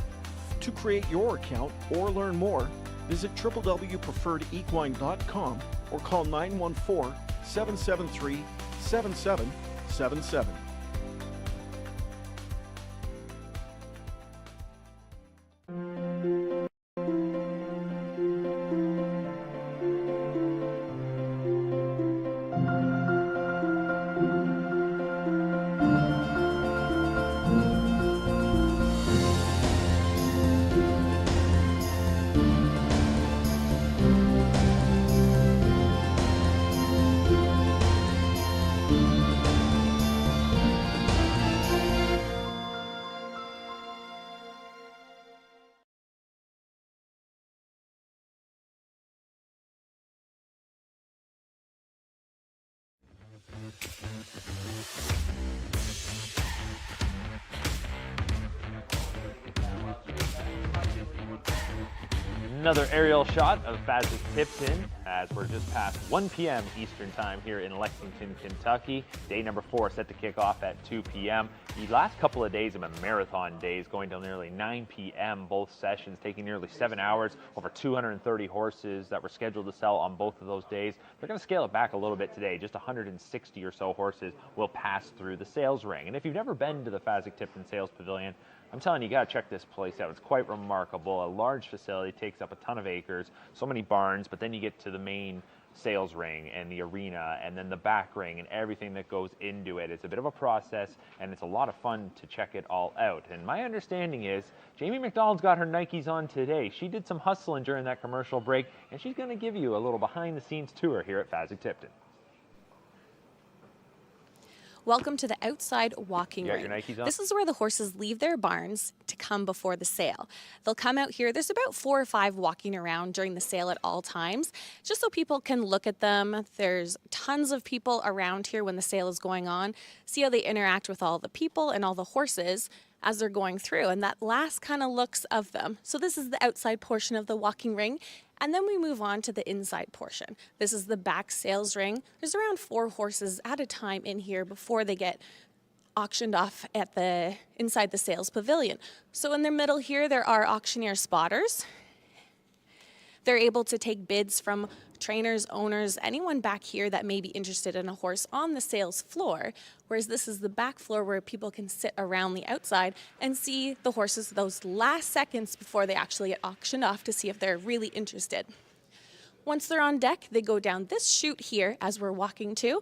To create your account or learn more, visit www.preferredequine.com or call 914-773-7777. Another aerial shot of Fasig-Tipton as we're just past 1 p.m. Eastern Time here in Lexington, Kentucky. Day number 4 set to kick off at 2 p.m. The last couple of days have been marathon days, going till nearly 9 p.m. Both sessions taking nearly 7 hours, over 230 horses that were scheduled to sell on both of those days. They're going to scale it back a little bit today. Just 160 or so horses will pass through the sales ring. And if you've never been to the Fasig-Tipton Sales Pavilion, I'm telling you, you got to check this place out. It's quite remarkable. A large facility, takes up a ton of acres, so many barns, but then you get to the main sales ring and the arena and then the back ring and everything that goes into it. It's a bit of a process and it's a lot of fun to check it all out. And my understanding is Jamie Mcdonald's got her Nikes on today. She did some hustling during that commercial break and she's going to give you a little behind the scenes tour here at Fasig-Tipton. Welcome to the outside walking You got ring. your Nikes on? This is where the horses leave their barns to come before the sale. They'll come out here. There's about 4 or 5 walking around during the sale at all times, just so people can look at them. There's tons of people around here when the sale is going on. See how they interact with all the people and all the horses as they're going through, and that last kind of looks of them. So this is the outside portion of the walking ring. And then we move on to the inside portion. This is the back sales ring. There's around 4 horses at a time in here before they get auctioned off at the inside the sales pavilion. So in the middle here, there are auctioneer spotters. They're able to take bids from trainers, owners, anyone back here that may be interested in a horse on the sales floor, whereas this is the back floor where people can sit around the outside and see the horses those last seconds before they actually get auctioned off to see if they're really interested. Once they're on deck, they go down this chute here as we're walking to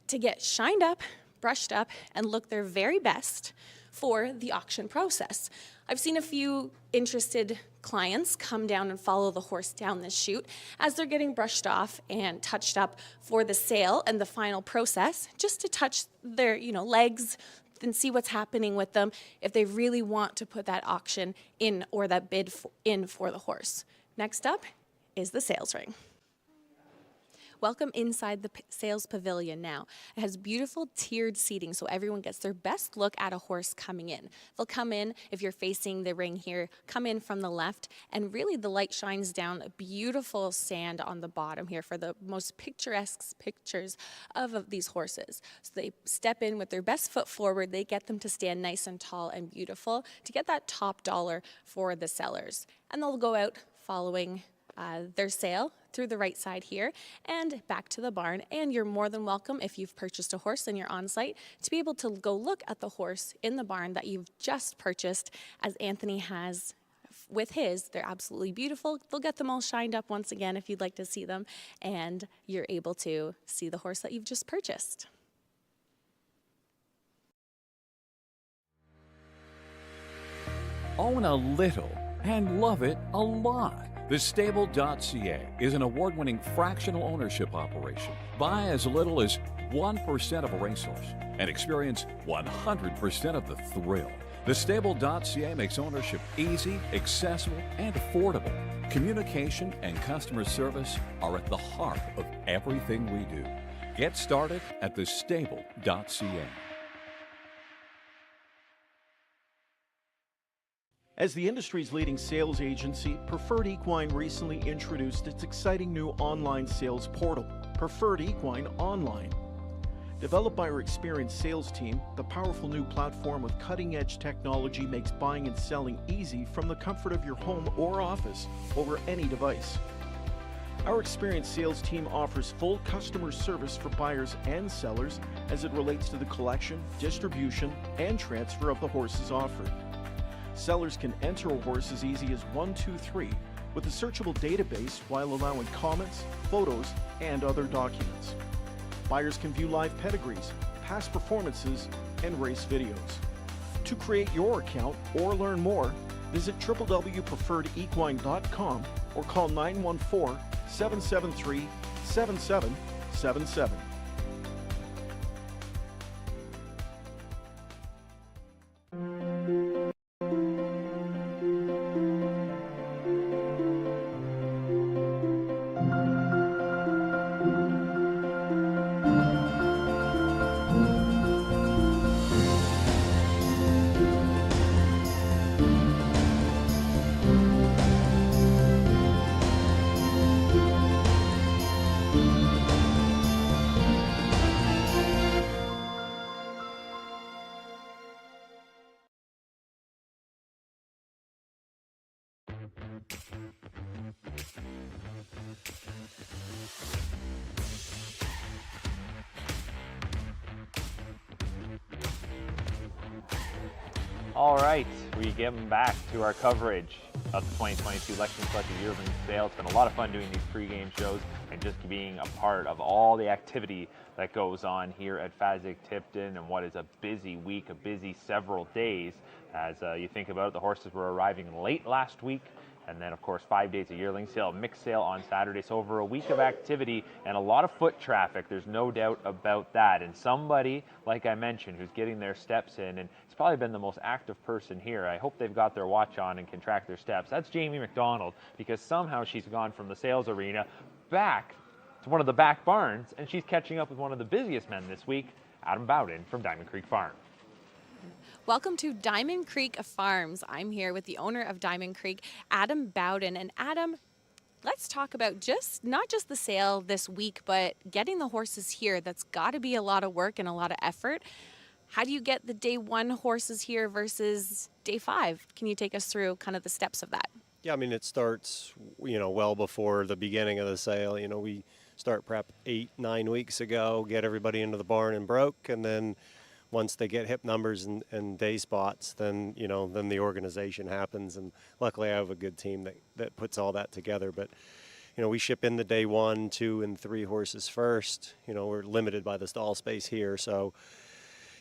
get shined up, brushed up, and look their very best for the auction process. I've seen a few interested clients come down and follow the horse down this chute as they're getting brushed off and touched up for the sale and the final process, just to touch their legs and see what's happening with them if they really want to put that auction in or that bid in for the horse. Next up is the sales ring. Welcome inside the sales pavilion now. It has beautiful tiered seating so everyone gets their best look at a horse coming in. They'll come in, if you're facing the ring here, come in from the left, and really the light shines down a beautiful sand on the bottom here for the most picturesque pictures of these horses. So they step in with their best foot forward, they get them to stand nice and tall and beautiful to get that top dollar for the sellers. And they'll go out following their sale through the right side here and back to the barn. And you're more than welcome, if you've purchased a horse and you're on site, to be able to go look at the horse in the barn that you've just purchased, as Anthony has with his. They're absolutely beautiful. They'll get them all shined up once again if you'd like to see them, and you're able to see the horse that you've just purchased. Own a little and love it a lot. Thestable.ca is an award-winning fractional ownership operation. Buy as little as 1% of a racehorse and experience 100% of the thrill. Thestable.ca makes ownership easy, accessible, and affordable. Communication and customer service are at the heart of everything we do. Get started at thestable.ca. As the industry's leading sales agency, Preferred Equine recently introduced its exciting new online sales portal, Preferred Equine Online. Developed by our experienced sales team, the powerful new platform with cutting-edge technology makes buying and selling easy from the comfort of your home or office over any device. Our experienced sales team offers full customer service for buyers and sellers as it relates to the collection, distribution, and transfer of the horses offered. Sellers can enter a horse as easy as 1, 2, 3 with a searchable database while allowing comments, photos, and other documents. Buyers can view live pedigrees, past performances, and race videos. To create your account or learn more, visit www.preferredequine.com or call 914-773-7777. All right, we get back to our coverage of the 2022 Lexington Selected Yearling Sale. It's been a lot of fun doing these pregame shows and just being a part of all the activity that goes on here at Fasig-Tipton, and what is a busy week, a busy several days. As you think about it, the horses were arriving late last week, and then of course 5 days of yearling sale, mixed sale on Saturday. So over a week of activity and a lot of foot traffic, there's no doubt about that. And somebody, like I mentioned, who's getting their steps in, and it's probably been the most active person here. I hope they've got their watch on and can track their steps. That's Jamie Mcdonald, because somehow she's gone from the sales arena back to one of the back barns, and she's catching up with one of the busiest men this week, Adam Bowden from Diamond Creek Farm. Welcome to Diamond Creek Farms. I'm here with the owner of Diamond Creek, Adam Bowden. And Adam, let's talk about not just the sale this week, but getting the horses here. That's got to be a lot of work and a lot of effort. How do you get the day one horses here versus day 5? Can you take us through kind of the steps of that? Yeah, I mean, it starts, well before the beginning of the sale. We start prep 8-9 weeks ago, get everybody into the barn and broke, and then once they get hip numbers and day spots, then then the organization happens. And luckily I have a good team that puts all that together. But we ship in the day 1, 2, and 3 horses first. We're limited by the stall space here, so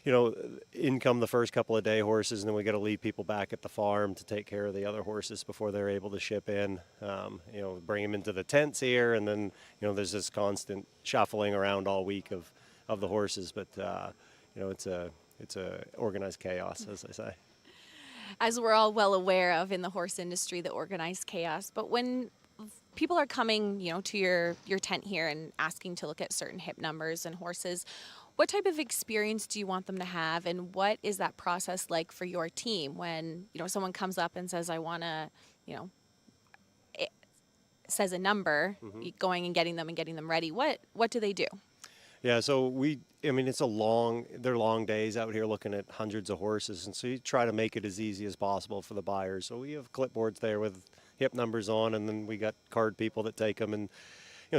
in come the first couple of day horses, and then we got to leave people back at the farm to take care of the other horses before they're able to ship in. Bring them into the tents here, and then there's this constant shuffling around all week of the horses. But it's a organized chaos, as I say. As we're all well aware of in the horse industry, the organized chaos. But when people are coming, to your tent here and asking to look at certain hip numbers and horses. What type of experience do you want them to have, and what is that process like for your team when, someone comes up and says, I want to, it says a number, going and getting them ready. What do they do? Yeah, so they're long days out here looking at hundreds of horses, and so you try to make it as easy as possible for the buyers. So we have clipboards there with hip numbers on, and then we got card people that take them and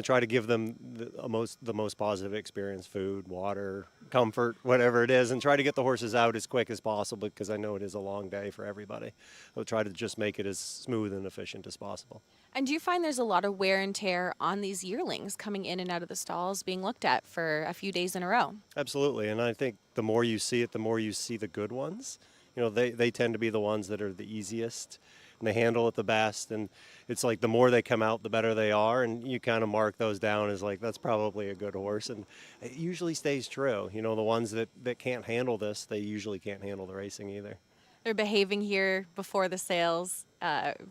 try to give them the most positive experience: food, water, comfort, whatever it is, and try to get the horses out as quick as possible, because I know it is a long day for everybody. We'll try to just make it as smooth and efficient as possible. And do you find there's a lot of wear and tear on these yearlings coming in and out of the stalls being looked at for a few days in a row? Absolutely, and I think the more you see it, the more you see the good ones. They tend to be the ones that are the easiest, and they handle it the best, and it's like the more they come out, the better they are, and you kind of mark those down as like, that's probably a good horse, and it usually stays true. The ones that can't handle this, they usually can't handle the racing either. They're behaving here before the sales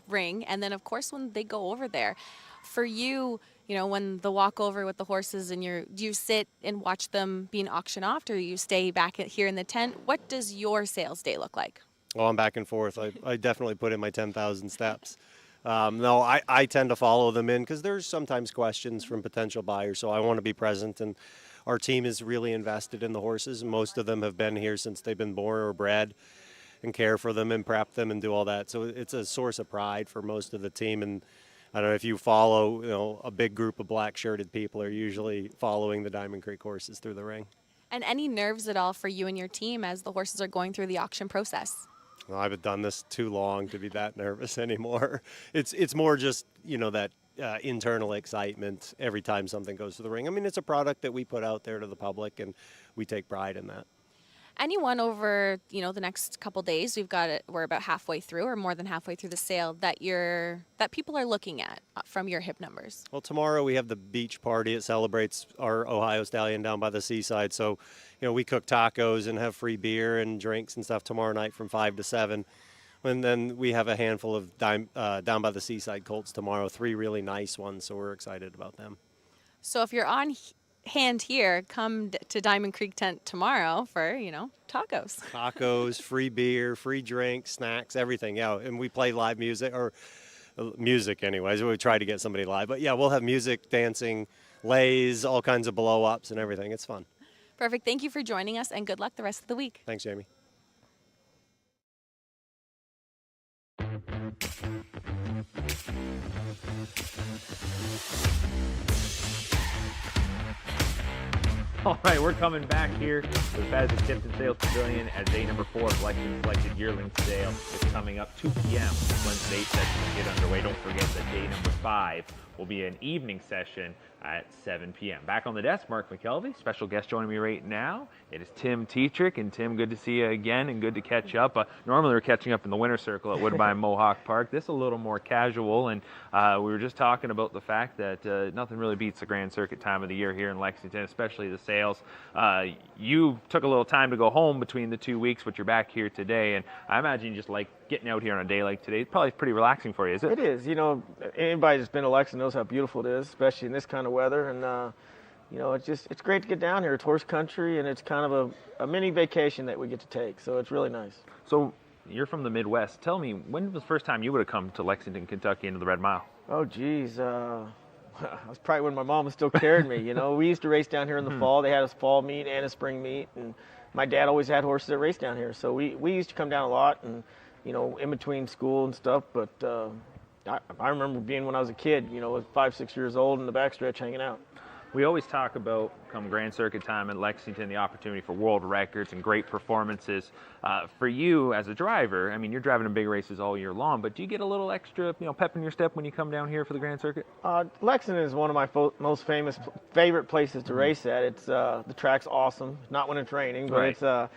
ring, and then of course when they go over there. For you, when the walk over with the horses and do you sit and watch them being auctioned off, or you stay back here in the tent? What does your sales day look like? Well, I'm back and forth. I definitely put in my 10,000 steps. No, I tend to follow them in, because there's sometimes questions from potential buyers, so I want to be present, and our team is really invested in the horses. Most of them have been here since they've been born or bred, and care for them and prep them and do all that. So it's a source of pride for most of the team. And I don't know if you follow, a big group of black shirted people are usually following the Diamond Creek horses through the ring. And any nerves at all for you and your team as the horses are going through the auction process? Well, I've done this too long to be that nervous anymore. It's more just, that internal excitement every time something goes to the ring. I mean, it's a product that we put out there to the public, and we take pride in that. Anyone over, the next couple days, we're about halfway through, or more than halfway through the sale, that people are looking at from your hip numbers? Well, tomorrow we have the beach party. It celebrates our Ohio Stallion down by the seaside. So, we cook tacos and have free beer and drinks and stuff tomorrow night from 5 to 7. And then we have a handful of down by the seaside colts tomorrow, 3 really nice ones. So we're excited about them. So if you're on hand here, come to Diamond Creek Tent tomorrow for, tacos. Tacos, free beer, free drinks, snacks, everything. Yeah, and we play live music, or music anyways. We try to get somebody live. But yeah, we'll have music, dancing, lays, all kinds of blow-ups and everything. It's fun. Perfect. Thank you for joining us, and good luck the rest of the week. Thanks, Jamie. All right, we're coming back here to the Fazit Tipton Sales Pavilion as day number 4 of Lexington Selected Yearling Sale is coming up 2 p.m. Wednesday session will get underway. Don't forget that day number 5 will be an evening session at 7 p.m. Back on the desk, Mark McKelvey. Special guest joining me right now. It is Tim Tetrick. And Tim, good to see you again and good to catch up. Normally we're catching up in the winter circle at Woodbine Mohawk Park. This is a little more casual, and we were just talking about the fact that nothing really beats the Grand Circuit time of the year here in Lexington, especially the sales. You took a little time to go home between the 2 weeks, but you're back here today, and I imagine you just like getting out here on a day like today. It's probably pretty relaxing for you, is it? It is. Anybody that's been to Lexington knows how beautiful it is, especially in this kind of weather. And it's great to get down here. It's horse country, and it's kind of a mini vacation that we get to take. So it's really nice. So you're from the Midwest. Tell me, when was the first time you would have come to Lexington, Kentucky, into the Red Mile? Oh, geez. That was probably when my mom was still carrying me. We used to race down here in the fall. They had a fall meet and a spring meet, and my dad always had horses that raced down here. So we used to come down a lot, and in between school and stuff. But I remember being when I was a kid, with 5, 6 years old in the backstretch hanging out. We always talk about, come Grand Circuit time in Lexington, the opportunity for world records and great performances. For you as a driver, I mean, you're driving in big races all year long, but do you get a little extra, pep in your step when you come down here for the Grand Circuit? Lexington is one of my most favorite places to race at. It's the track's awesome, not when it's raining, but right.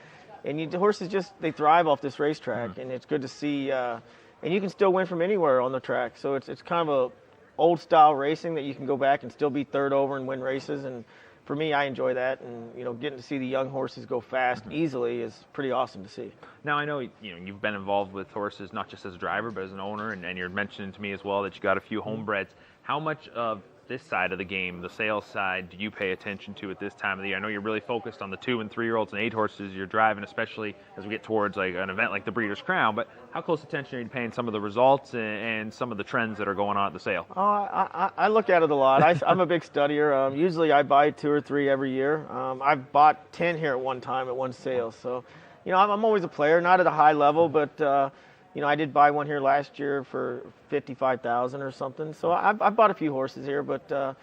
The horses they thrive off this racetrack, and it's good to see. And you can still win from anywhere on the track, so it's kind of a old style racing that you can go back and still be third over and win races. And for me, I enjoy that, and getting to see the young horses go fast easily is pretty awesome to see. Now I know you've been involved with horses not just as a driver but as an owner, and you're mentioning to me as well that you got a few homebreds. How much of this side of the game, the sales side, do you pay attention to at this time of the year? I know you're really focused on the 2- and 3-year-olds and 8 horses you're driving, especially as we get towards like an event like the Breeders' Crown. But how close attention are you paying some of the results and some of the trends that are going on at the sale? Oh, I look at it a lot. I'm a big studier. Usually I buy 2 or 3 every year. I've bought 10 here at one time at one sale. So, I'm always a player, not at a high level, but I did buy one here last year for $55,000 or something. So I've bought a few horses here, but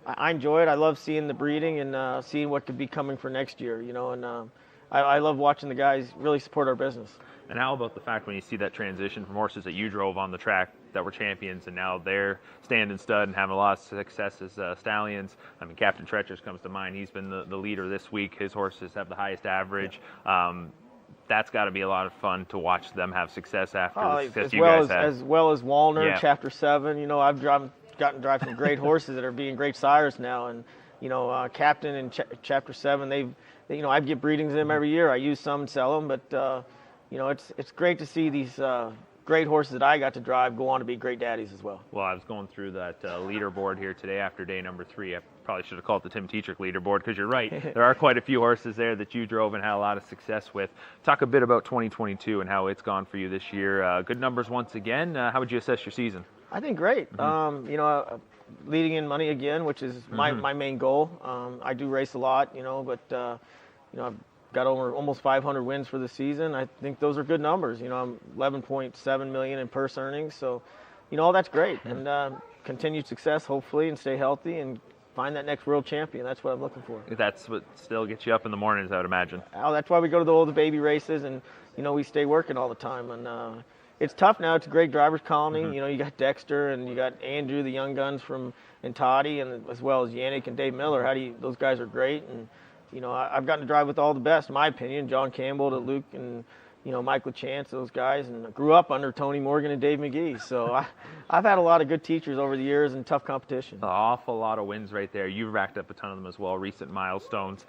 I enjoy it. I love seeing the breeding and seeing what could be coming for next year. And I love watching the guys really support our business. And how about the fact when you see that transition from horses that you drove on the track that were champions and now they're standing stud and having a lot of success as stallions? I mean, Captain Treacherous comes to mind. He's been the leader this week. His horses have the highest average. That's got to be a lot of fun to watch them have success after the success you guys had. As well as Walner, Chapter 7. I've gotten to drive some great horses that are being great sires now. And, Captain and Chapter 7, I get breedings in them every year. I use some and sell them. But, it's great to see these great horses that I got to drive go on to be great daddies as well. Well, I was going through that leaderboard here today after day number 3. I probably should have called it the Tim Teatrick leaderboard because you're right. There are quite a few horses there that you drove and had a lot of success with. Talk a bit about 2022 and how it's gone for you this year. Good numbers once again. How would you assess your season? I think great. Leading in money again, which is my main goal. I do race a lot, but I've got over almost 500 wins for the season. I think those are good numbers. I'm 11.7 million in purse earnings, so all that's great. And continued success, hopefully, and stay healthy and find that next world champion. That's what I'm looking for. That's what still gets you up in the mornings, I would imagine. Oh, that's why we go to all the baby races, and we stay working all the time. And it's tough now. It's a great drivers colony. You got Dexter and you got Andrew, the young guns from Toddy, and as well as Yannick and Dave Miller. Those guys are great. And I've gotten to drive with all the best, in my opinion. John Campbell to Luke and, Michael Chance, those guys. And I grew up under Tony Morgan and Dave McGee. So I've had a lot of good teachers over the years and tough competition. An awful lot of wins right there. You've racked up a ton of them as well, recent milestones.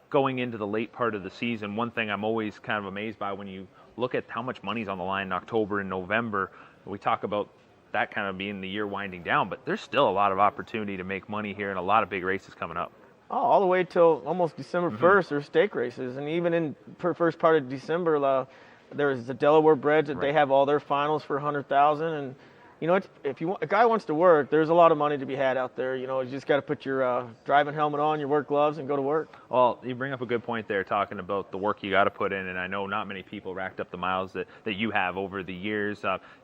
Going into the late part of the season, one thing I'm always kind of amazed by when you look at how much money's on the line in October and November, we talk about that kind of being the year winding down, but there's still a lot of opportunity to make money here and a lot of big races coming up. Oh, all the way till almost December 1st, there's stake races. And even in first part of December, there's the Delaware Breds that they have all their finals for $100,000. And, if a guy wants to work, there's a lot of money to be had out there. You just got to put your driving helmet on, your work gloves, and go to work. Well, you bring up a good point there talking about the work you got to put in. And I know not many people racked up the miles that you have over the years.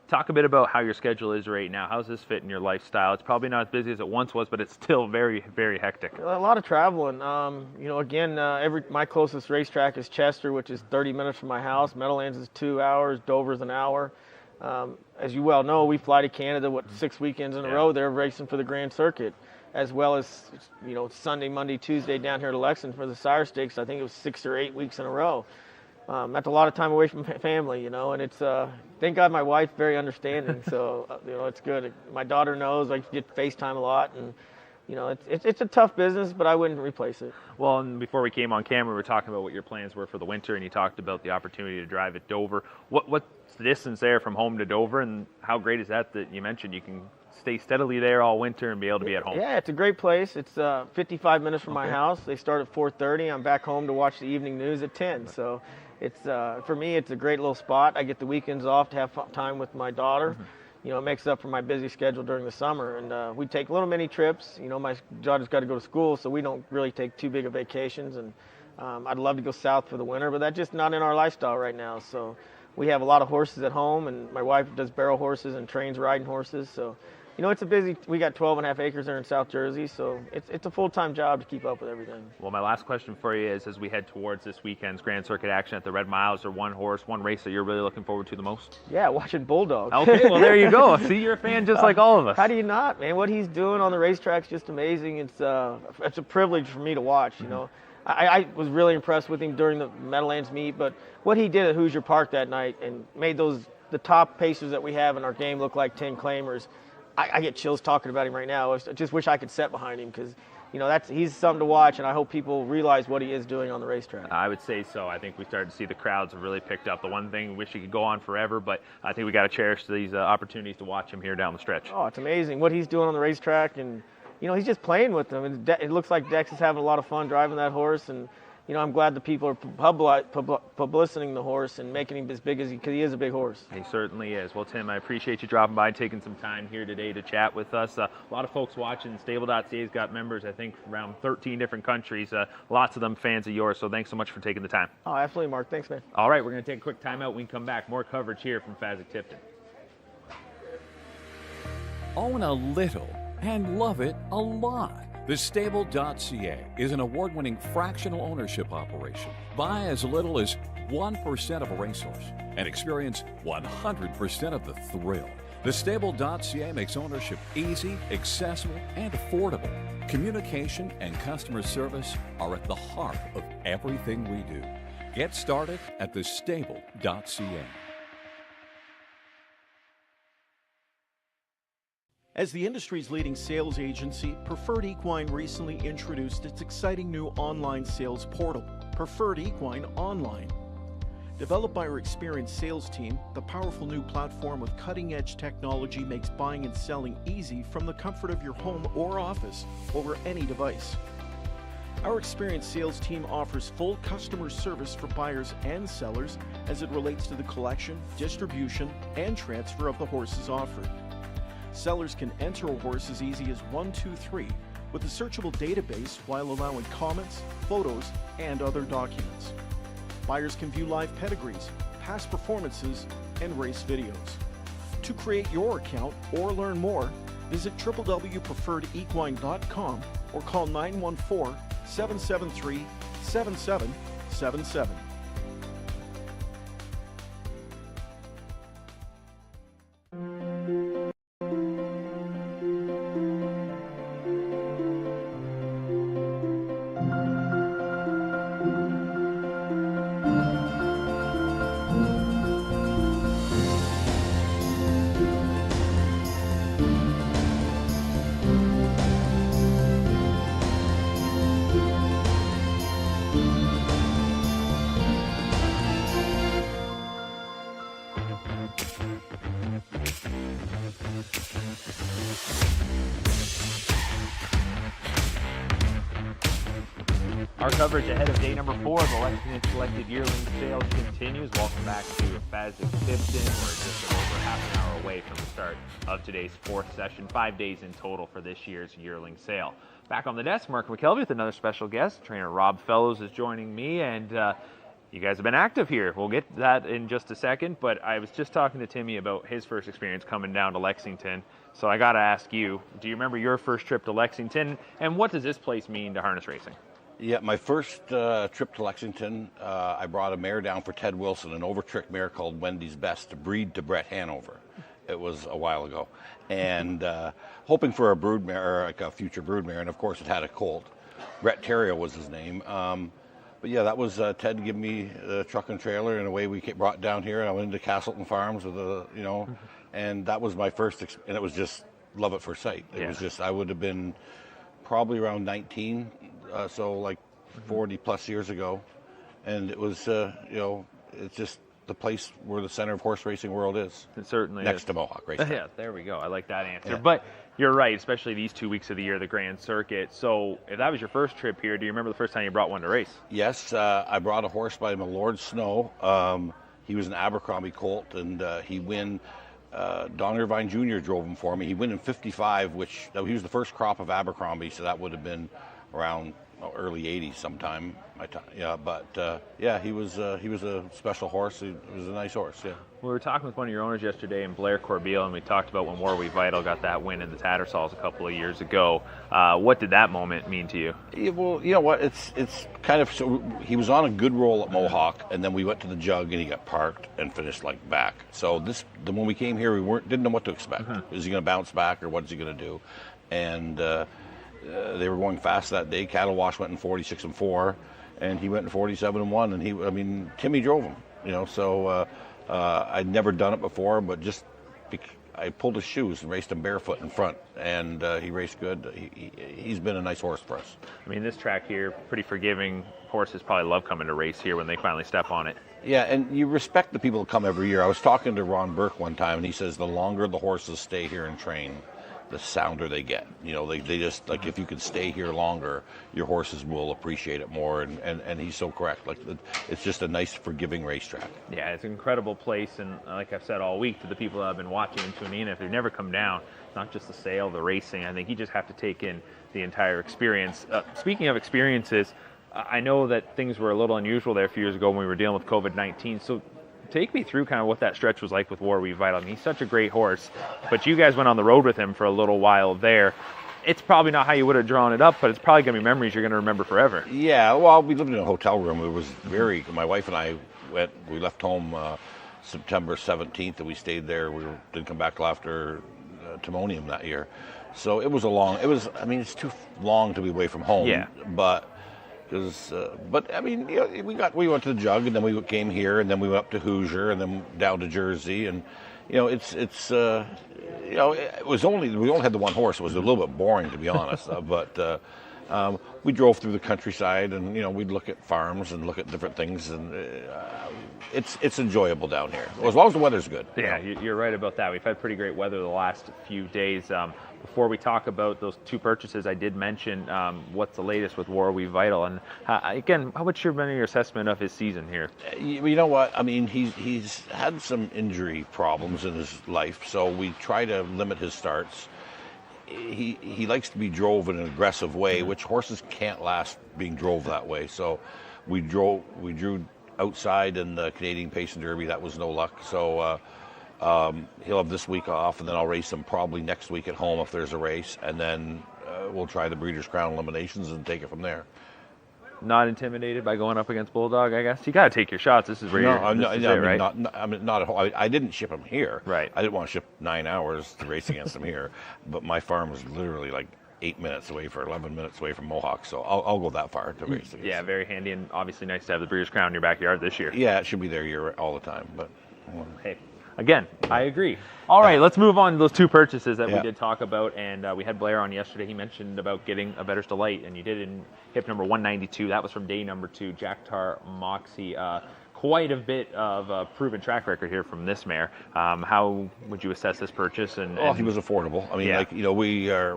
Talk a bit about how your schedule is right now. How's this fit in your lifestyle? It's probably not as busy as it once was, but it's still very, very hectic. A lot of traveling. My closest racetrack is Chester, which is 30 minutes from my house. Meadowlands is 2 hours. Dover's an hour. As you well know, we fly to Canada, 6 weekends in a row. They're racing for the Grand Circuit, as well as, Sunday, Monday, Tuesday down here to Lexington for the Sire Stakes. I think it was 6 or 8 weeks in a row. That's a lot of time away from family, and it's, thank God my wife's very understanding. So, it's good. My daughter knows I get FaceTime a lot, and, it's a tough business, but I wouldn't replace it. Well, and before we came on camera, we were talking about what your plans were for the winter, and you talked about the opportunity to drive at Dover. What's the distance there from home to Dover, and how great is that you mentioned you can stay steadily there all winter and be able to be at home? Yeah, it's a great place. It's 55 minutes from my house. They start at 4:30. I'm back home to watch the evening news at 10. So it's for me, it's a great little spot. I get the weekends off to have time with my daughter. It makes up for my busy schedule during the summer. And we take little mini trips. My daughter's got to go to school, so we don't really take too big of vacations. And I'd love to go south for the winter, but that's just not in our lifestyle right now. So we have a lot of horses at home, and my wife does barrel horses and trains riding horses. So, it's a busy, we got 12.5 acres there in South Jersey, so it's a full-time job to keep up with everything. Well, my last question for you is, as we head towards this weekend's Grand Circuit action at the Red Mile, is there one horse, one race that you're really looking forward to the most? Yeah, watching Bulldog. Okay, well, there you go. See, you're a fan just like all of us. How do you not, man? What he's doing on the racetrack's just amazing. It's a privilege for me to watch, I was really impressed with him during the Meadowlands meet, but what he did at Hoosier Park that night and made the top pacers that we have in our game look like 10 claimers. I get chills talking about him right now. I just wish I could sit behind him because he's something to watch, and I hope people realize what he is doing on the racetrack. I would say so. I think we started to see the crowds have really picked up. The one thing, wish he could go on forever, but I think we got to cherish these opportunities to watch him here down the stretch. Oh, it's amazing what he's doing on the racetrack, and he's just playing with them. And it looks like Dex is having a lot of fun driving that horse, and I'm glad the people are publicizing the horse and making him as big as because he is a big horse. He certainly is. Well, Tim, I appreciate you dropping by, taking some time here today to chat with us. A lot of folks watching. Stable.ca's got members, I think, around 13 different countries. Lots of them fans of yours, so thanks so much for taking the time. Oh, absolutely, Mark. Thanks, man. All right, we're going to take a quick timeout. We can come back. More coverage here from Fasig-Tipton. Own a little and love it a lot. Thestable.ca is an award-winning fractional ownership operation. Buy as little as 1% of a racehorse and experience 100% of the thrill. Thestable.ca makes ownership easy, accessible, and affordable. Communication and customer service are at the heart of everything we do. Get started at thestable.ca. As the industry's leading sales agency, Preferred Equine recently introduced its exciting new online sales portal, Preferred Equine Online. Developed by our experienced sales team, the powerful new platform with cutting-edge technology makes buying and selling easy from the comfort of your home or office over any device. Our experienced sales team offers full customer service for buyers and sellers as it relates to the collection, distribution, and transfer of the horses offered. Sellers can enter a horse as easy as 1, 2, 3 with a searchable database while allowing comments, photos, and other documents. Buyers can view live pedigrees, past performances, and race videos. To create your account or learn more, visit www.preferredequine.com or call 914-773-7777. Our coverage ahead of day number 4 of the Lexington Selected Yearling Sales continues. Welcome back to Fasig-Tipton. We're just over half an hour away from the start of today's 4th session. 5 days in total for this year's yearling sale. Back on the desk, Mark McKelvey with another special guest. Trainer Rob Fellows is joining me, and you guys have been active here. We'll get to that in just a second, but I was just talking to Timmy about his first experience coming down to Lexington. So I got to ask you, do you remember your first trip to Lexington, and what does this place mean to harness racing? Yeah, my first trip to Lexington, I brought a mare down for Ted Wilson, an overtrick mare called Wendy's Best, to breed to Brett Hanover. It was a while ago. And hoping for a brood mare, like a future brood mare, and of course it had a colt. Brett Terrio was his name. But yeah, that was Ted giving me the truck and trailer, and away we brought down here. And I went into Castleton Farms with and that was my first, and it was just love at first sight. It was just, I would have been probably around 19, so like 40 plus years ago. And it was, it's just the place where the center of horse racing world is. It certainly next is. to Mohawk Racetrack. Yeah, there we go. I like that answer. Yeah. But you're right, especially these 2 weeks of the year, the Grand Circuit. So if that was your first trip here, do you remember the first time you brought one to race? Yes, I brought a horse by my Lord Snow. He was an Abercrombie colt, and he win. Don Irvine Jr. drove him for me. He won in 55, which he was the first crop of Abercrombie, so that would have been around early 80s sometime. Yeah, but he was a special horse. He was a nice horse. Yeah. We were talking with one of your owners yesterday in Blair Corbeil, and we talked about when Warwee Vital got that win in the Tattersalls a couple of years ago. What did that moment mean to you? Yeah, well, you know what? It's kind of, so he was on a good roll at Mohawk, and then we went to the Jug, and he got parked and finished like back. So when we came here, we didn't know what to expect. Is he going to bounce back, or what is he going to do? And they were going fast that day. Cattle Wash went in 46-4, and he went in 47-1. And Timmy drove him. So I'd never done it before, but just I pulled his shoes and raced him barefoot in front, and he raced good. He's been a nice horse for us. I mean, this track here, pretty forgiving. Horses probably love coming to race here when they finally step on it. Yeah, and you respect the people that come every year. I was talking to Ron Burke one time, and he says the longer the horses stay here and train, the sounder they get. You know, they just, like, if you can stay here longer, your horses will appreciate it more, and he's so correct. Like, it's just a nice, forgiving racetrack. Yeah, it's an incredible place, and like I've said all week to the people that have been watching and tuning in, if they've never come down, it's not just the sale, the racing. I think you just have to take in the entire experience. Speaking of experiences, I know that things were a little unusual there a few years ago when we were dealing with COVID-19, so take me through kind of what that stretch was like with Warweave Vital. I mean, he's such a great horse, but you guys went on the road with him for a little while there. It's probably not how you would have drawn it up, but it's probably going to be memories you're going to remember forever. Yeah, well, we lived in a hotel room. It was my wife and I we left home September 17th, and we stayed there. We didn't come back till after Timonium that year. So it's too long to be away from home. Yeah. But I mean, you know, we went to the Jug, and then we came here, and then we went up to Hoosier, and then down to Jersey, and you know, we only had the one horse. It was a little bit boring, to be honest, but we drove through the countryside, and you know, we'd look at farms and look at different things, and it's enjoyable down here, as long as the weather's good. Yeah, you're right about that. We've had pretty great weather the last few days. Before we talk about those two purchases, I did mention what's the latest with Warweave Vital, and again, what's your assessment of his season here? You know what? I mean, he's had some injury problems in his life, so we try to limit his starts. He likes to be drove in an aggressive way, which horses can't last being drove that way. So we drew outside in the Canadian Pace and Derby. That was no luck. So he'll have this week off, and then I'll race him probably next week at home if there's a race, and then we'll try the Breeders' Crown eliminations and take it from there. Not intimidated by going up against Bulldog, I guess? You got to take your shots. This is where right? Not at home. I didn't ship him here. Right. I didn't want to ship 9 hours to race against him here, but my farm was literally like 11 minutes away from Mohawk, so I'll go that far to race against him. Yeah, very handy, and obviously nice to have the Breeders' Crown in your backyard this year. Yeah, it should be there all the time, but... Hey. Again, I agree. All right, let's move on to those two purchases that we did talk about, and we had Blair on yesterday. He mentioned about getting a Better's Delight, and you did it in hip number 192. That was from day number 2, Jack Tar Moxie. Quite a bit of a proven track record here from this mare. How would you assess this purchase? He was affordable. I mean,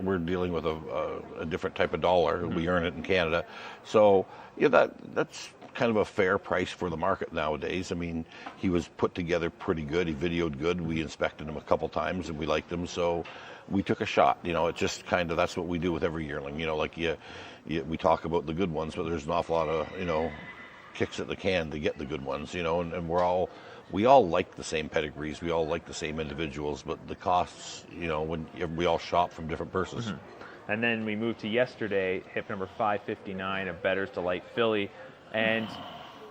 we're dealing with a different type of dollar. Mm-hmm. We earn it in Canada, so that's kind of a fair price for the market nowadays. I mean, he was put together pretty good. He videoed good. We inspected him a couple times and we liked him, so we took a shot. You know, it just kind of, that's what we do with every yearling. You know, like we talk about the good ones, but there's an awful lot of, you know, kicks at the can to get the good ones, you know, and we all like the same pedigrees. We all like the same individuals, but the costs, you know, when we all shop from different purses. Mm-hmm. And then we moved to yesterday, hip number 559 of Better's Delight filly. And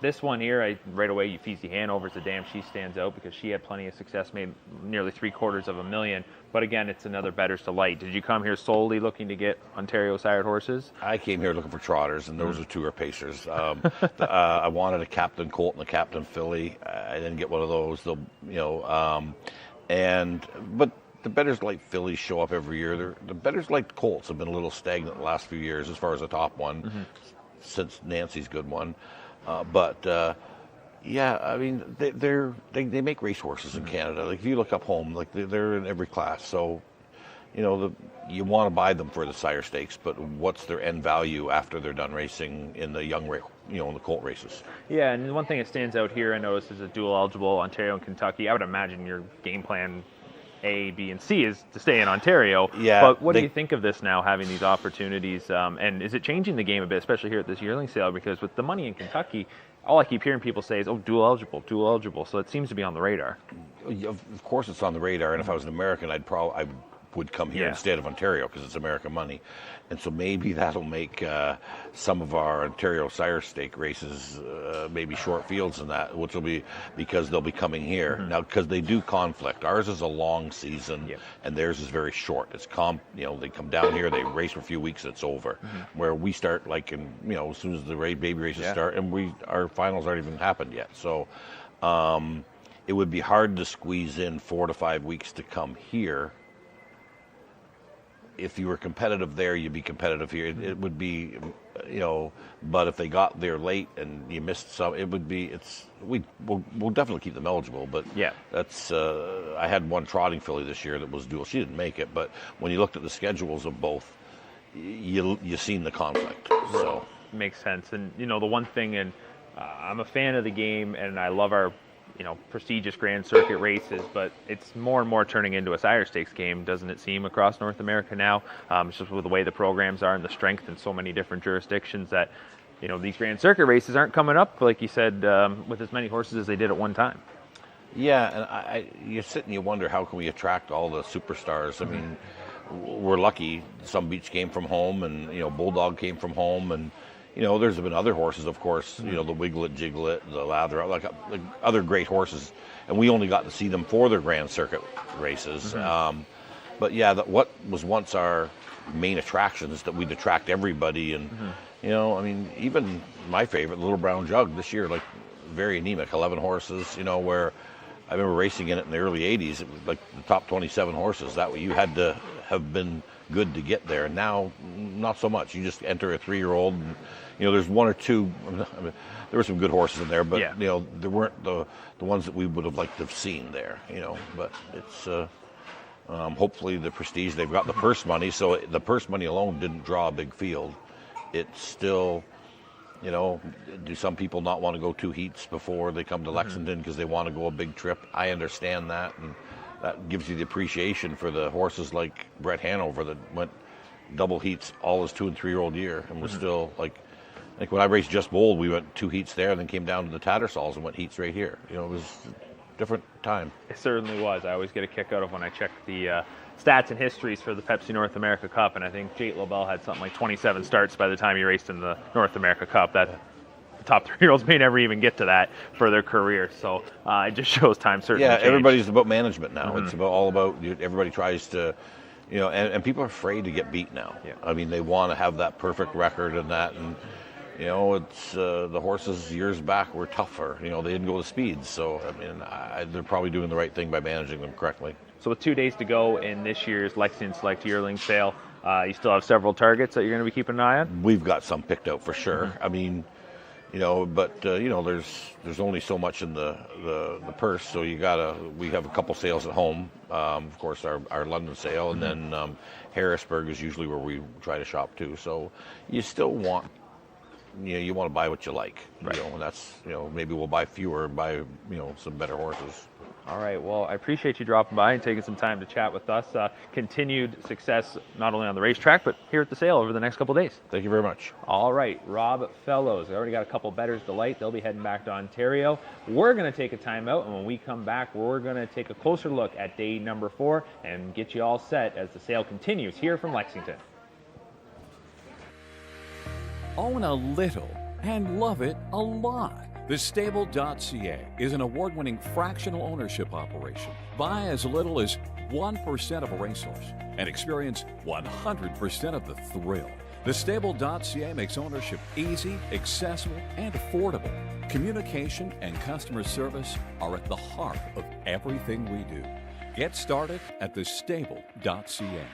this one here, right away, Eufeezy Hanover's the dam. She stands out because she had plenty of success, made nearly $750,000. But again, it's another Better's Delight. Did you come here solely looking to get Ontario sired horses? I came here looking for trotters, and those are two are pacers. I wanted a Captain Colt and a Captain Filly. I didn't get one of those. But the Better's Delight fillies show up every year. The Better's Delight Colts have been a little stagnant the last few years as far as the top one. Mm-hmm. Since Nancy's good one, yeah, I mean they make racehorses in Canada. Like if you look up home, like they're in every class. So, you know, you want to buy them for the sire stakes, but what's their end value after they're done racing in the in the colt races? Yeah, and one thing that stands out here, I noticed, is a dual eligible Ontario and Kentucky. I would imagine your game plan A, B, and C is to stay in Ontario. Yeah. But what do you think of this now, having these opportunities? And is it changing the game a bit, especially here at this yearling sale? Because with the money in Kentucky, all I keep hearing people say is, dual eligible. So it seems to be on the radar. Of course it's on the radar. And if I was an American, I would come here instead of Ontario because it's American money. And so maybe that'll make some of our Ontario sire stake races maybe short fields in that, which will be because they'll be coming here. Mm-hmm. Now, because they do conflict. Ours is a long season, and theirs is very short. It's they come down here, they race for a few weeks, it's over. Mm-hmm. Where we start like as soon as the baby races start, and our finals aren't even happened yet. So, it would be hard to squeeze in 4 to 5 weeks to come here. If you were competitive there, you'd be competitive here. It would be, you know, but if they got there late and you missed some, it would be, we'll definitely keep them eligible, but yeah, that's, I had one trotting filly this year that was dual. She didn't make it, but when you looked at the schedules of both, you seen the conflict, so. Makes sense. And, you know, the one thing, and I'm a fan of the game and I love our, you know, prestigious Grand Circuit races, but it's more and more turning into a Sire Stakes game, doesn't it seem, across North America now? It's just with the way the programs are and the strength in so many different jurisdictions that, you know, these Grand Circuit races aren't coming up, like you said, with as many horses as they did at one time. Yeah, and you sit and you wonder, how can we attract all the superstars? I mean, we're lucky. Some Beach came from home, and, you know, Bulldog came from home, and, you know, there's been other horses, of course, you know, the Wiglet, Jiglet, the Lather, like other great horses, and we only got to see them for their Grand Circuit races. But yeah, what was once our main attraction is that we'd attract everybody, and you know, I mean, even my favorite, Little Brown Jug, this year, like, very anemic, 11 horses, you know, where I remember racing in it in the early 80s, it was like the top 27 horses. That way you had to have been good to get there. And now, not so much. You just enter a 3-year-old, and, you know, there's one or two, I mean, there were some good horses in there, but, yeah, you know, there weren't the ones that we would have liked to have seen there, you know. But it's, hopefully the prestige, they've got the purse money, so the purse money alone didn't draw a big field. It's still, you know, do some people not want to go 2 heats before they come to Lexington because they want to go a big trip? I understand that, and that gives you the appreciation for the horses like Brett Hanover that went double heats all his 2- and 3-year-old year and was still, like when I raced Just Bold, we went 2 heats there and then came down to the Tattersalls and went heats right here. You know, it was a different time. It certainly was. I always get a kick out of when I check the stats and histories for the Pepsi North America Cup, and I think Jate Lobel had something like 27 starts by the time he raced in the North America Cup. That the top 3-year-olds may never even get to that for their career, so it just shows time certainly changed. Everybody's about management now. It's all about, everybody tries to, you know, and people are afraid to get beat now. Yeah. I mean, they want to have that perfect record and that, and, you know, it's the horses years back were tougher. You know, they didn't go the speeds, so I mean, they're probably doing the right thing by managing them correctly. So with 2 days to go in this year's Lexington Select Yearling Sale, you still have several targets that you're going to be keeping an eye on? We've got some picked out for sure. I mean, you know, but you know, there's only so much in the purse, so we have a couple sales at home. Of course, our London sale, and then Harrisburg is usually where we try to shop too. So you still want, you know, you want to buy what you like, right? You know, and that's, you know, maybe we'll buy fewer and buy, you know, some better horses. All right. Well, I appreciate you dropping by and taking some time to chat with us. Continued success not only on the racetrack, but here at the sale over the next couple of days. Thank you very much. All right. Rob Fellows. We already got a couple Bettor's Delight. They'll be heading back to Ontario. We're going to take a timeout, and when we come back, we're going to take a closer look at day number 4 and get you all set as the sale continues here from Lexington. Own a little and love it a lot. Thestable.ca is an award-winning fractional ownership operation. Buy as little as 1% of a racehorse and experience 100% of the thrill. Thestable.ca makes ownership easy, accessible, and affordable. Communication and customer service are at the heart of everything we do. Get started at thestable.ca.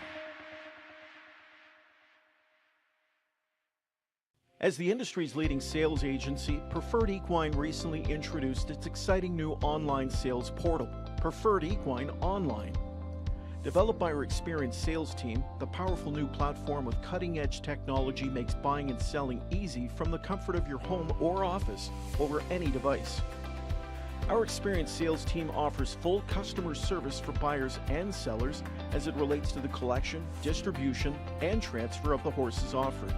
As the industry's leading sales agency, Preferred Equine recently introduced its exciting new online sales portal, Preferred Equine Online. Developed by our experienced sales team, the powerful new platform with cutting-edge technology makes buying and selling easy from the comfort of your home or office over any device. Our experienced sales team offers full customer service for buyers and sellers as it relates to the collection, distribution, and transfer of the horses offered.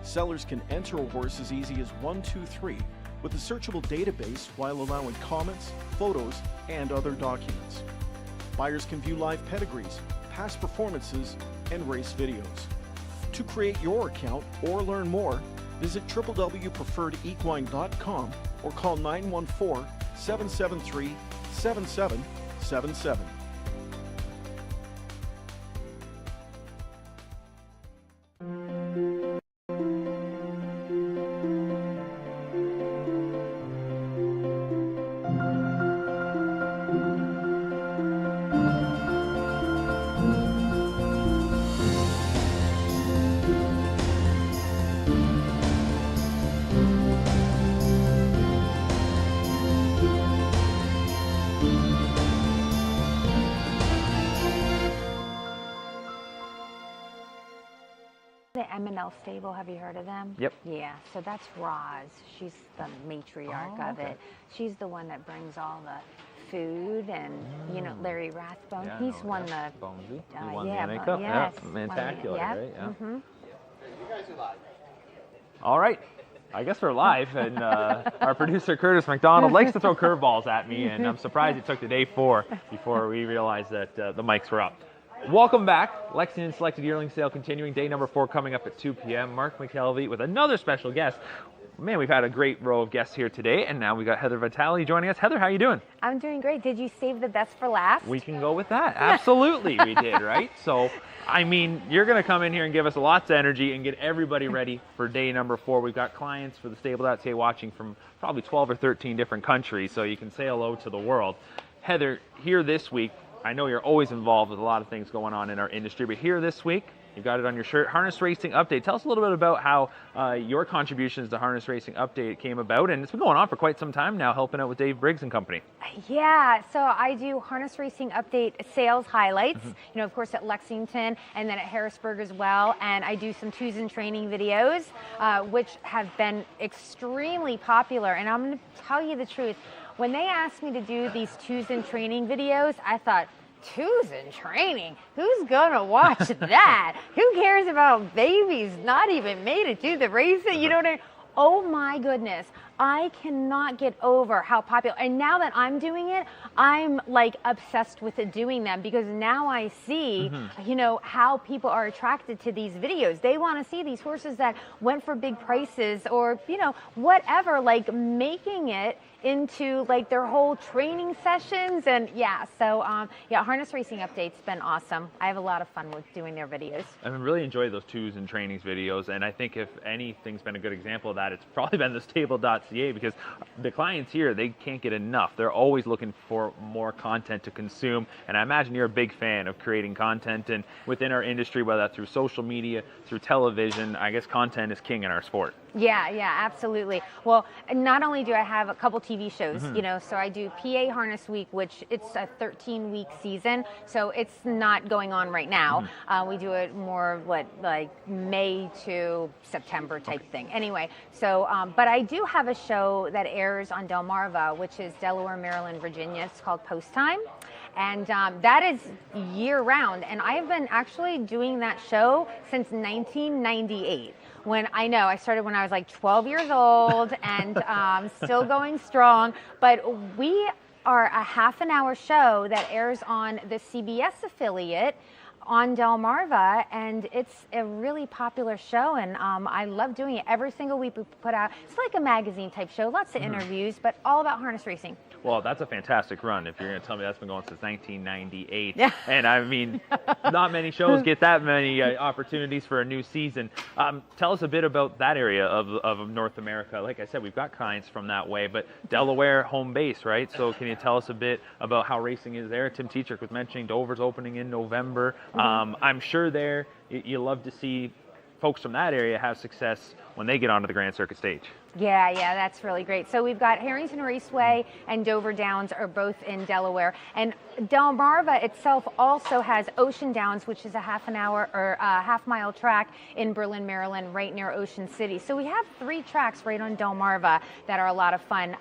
Sellers can enter a horse as easy as 1, 2, 3 with a searchable database while allowing comments, photos, and other documents. Buyers can view live pedigrees, past performances, and race videos. To create your account or learn more, visit www.preferredequine.com or call 914-773-7777. the M&L stable. Have you heard of them? Yep. Yeah, so that's Roz. She's the matriarch of it. She's the one that brings all the food, and you know, Larry Rathbone, Yeah, he's won the Bonesy. He won yeah, the NA Cup. yes, Yeah, Mantacular, yep. right? Yeah. Mm-hmm. All right. I guess we're live, and our producer Curtis Mcdonald likes to throw curveballs at me, and I'm surprised it took to day 4 before we realized that the mics were up. Welcome back. Lexington Selected Yearling Sale continuing. Day number 4 coming up at 2 p.m. Mark McKelvey with another special guest. Man, we've had a great row of guests here today, and now we got Heather Vitale joining us. Heather, how you doing? I'm doing great. Did you save the best for last? We can go with that. Absolutely, we did, right? So, I mean, you're going to come in here and give us lots of energy and get everybody ready for day number 4. We've got clients for thestable.ca watching from probably 12 or 13 different countries, so you can say hello to the world. Heather, here this week, I know you're always involved with a lot of things going on in our industry, but here this week, you've got it on your shirt, Harness Racing Update. Tell us a little bit about how your contributions to Harness Racing Update came about, and it's been going on for quite some time now, helping out with Dave Briggs and company. Yeah, so I do Harness Racing Update sales highlights, you know, of course at Lexington and then at Harrisburg as well, and I do some twos and training videos, which have been extremely popular, and I'm going to tell you the truth. When they asked me to do these twos and training videos, I thought, twos and training? Who's gonna watch that? Who cares about babies not even made it through the racing? You know what I mean? Oh my goodness. I cannot get over how popular, and now that I'm doing it, I'm like obsessed with doing them, because now I see, you know, how people are attracted to these videos. They want to see these horses that went for big prices, or, you know, whatever, like making it into like their whole training sessions. And yeah, so yeah, Harness Racing Update's been awesome. I have a lot of fun with doing their videos. I've really enjoyed those twos and trainings videos, and I think if anything's been a good example of that, it's probably been thestable.ca, because the clients here, they can't get enough. They're always looking for more content to consume, and I imagine you're a big fan of creating content, and within our industry, whether that's through social media, through television, I guess content is king in our sport. Yeah, absolutely. Well, not only do I have a couple TV shows, you know, so I do PA Harness Week, which it's a 13-week season, so it's not going on right now. We do it more, like May to September type thing. Anyway, so, but I do have a show that airs on Delmarva, which is Delaware, Maryland, Virginia. It's called Post Time. And that is year-round, and I've been actually doing that show since 1998. When I started when I was like 12 years old, and still going strong. But we are a half-an-hour show that airs on the CBS affiliate on Delmarva, and it's a really popular show, and I love doing it. Every single week we put out, it's like a magazine type show, lots of interviews, but all about harness racing. Well, that's a fantastic run if you're going to tell me that's been going since 1998. Yeah. And I mean, not many shows get that many opportunities for a new season. Tell us a bit about that area of North America. Like I said, we've got clients from that way, but Delaware, home base, right? So can you tell us a bit about how racing is there? Tim Teacher was mentioning Dover's opening in November. I'm sure there you love to see folks from that area have success when they get onto the Grand Circuit stage. Yeah, that's really great. So we've got Harrington Raceway and Dover Downs are both in Delaware. And Delmarva itself also has Ocean Downs, which is a half-mile track in Berlin, Maryland, right near Ocean City. So we have 3 tracks right on Delmarva that are a lot of fun.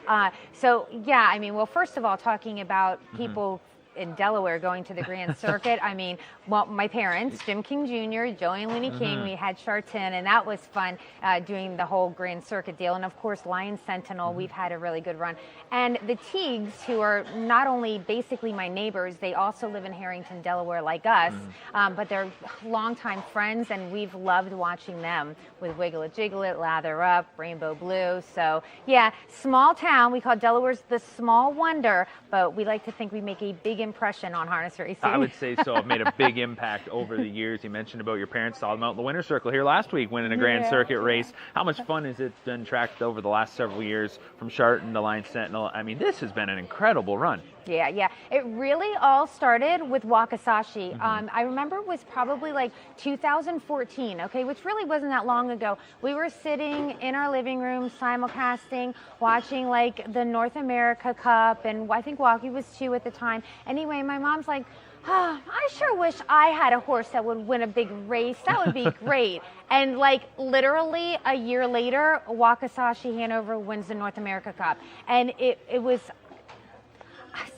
So yeah, I mean, well, first of all, talking about people in Delaware going to the Grand Circuit. I mean, well, my parents, Jim King Jr., Joey and Lenny King, we had Chartin, and that was fun doing the whole Grand Circuit deal. And of course, Lion Sentinel, we've had a really good run. And the Teagues, who are not only basically my neighbors, they also live in Harrington, Delaware, like us, but they're longtime friends, and we've loved watching them with Wiggle It, Jiggle It, Lather Up, Rainbow Blue. So yeah, small town. We call Delaware's the small wonder, but we like to think we make a big impression on harness racing. I would say so. I've made a big impact over the years. You mentioned about your parents, saw them out in the winner's circle here last week, winning a Grand Circuit race. How much fun has it been tracked over the last several years from Chartin to Lion Sentinel? I mean, this has been an incredible run. Yeah, yeah. It really all started with Wakasashi. I remember it was probably like 2014, okay, which really wasn't that long ago. We were sitting in our living room simulcasting, watching like the North America Cup, and I think Waki was 2 at the time. Anyway, my mom's like, oh, I sure wish I had a horse that would win a big race. That would be great. And like literally a year later, Wakasashi Hanover wins the North America Cup. And it was,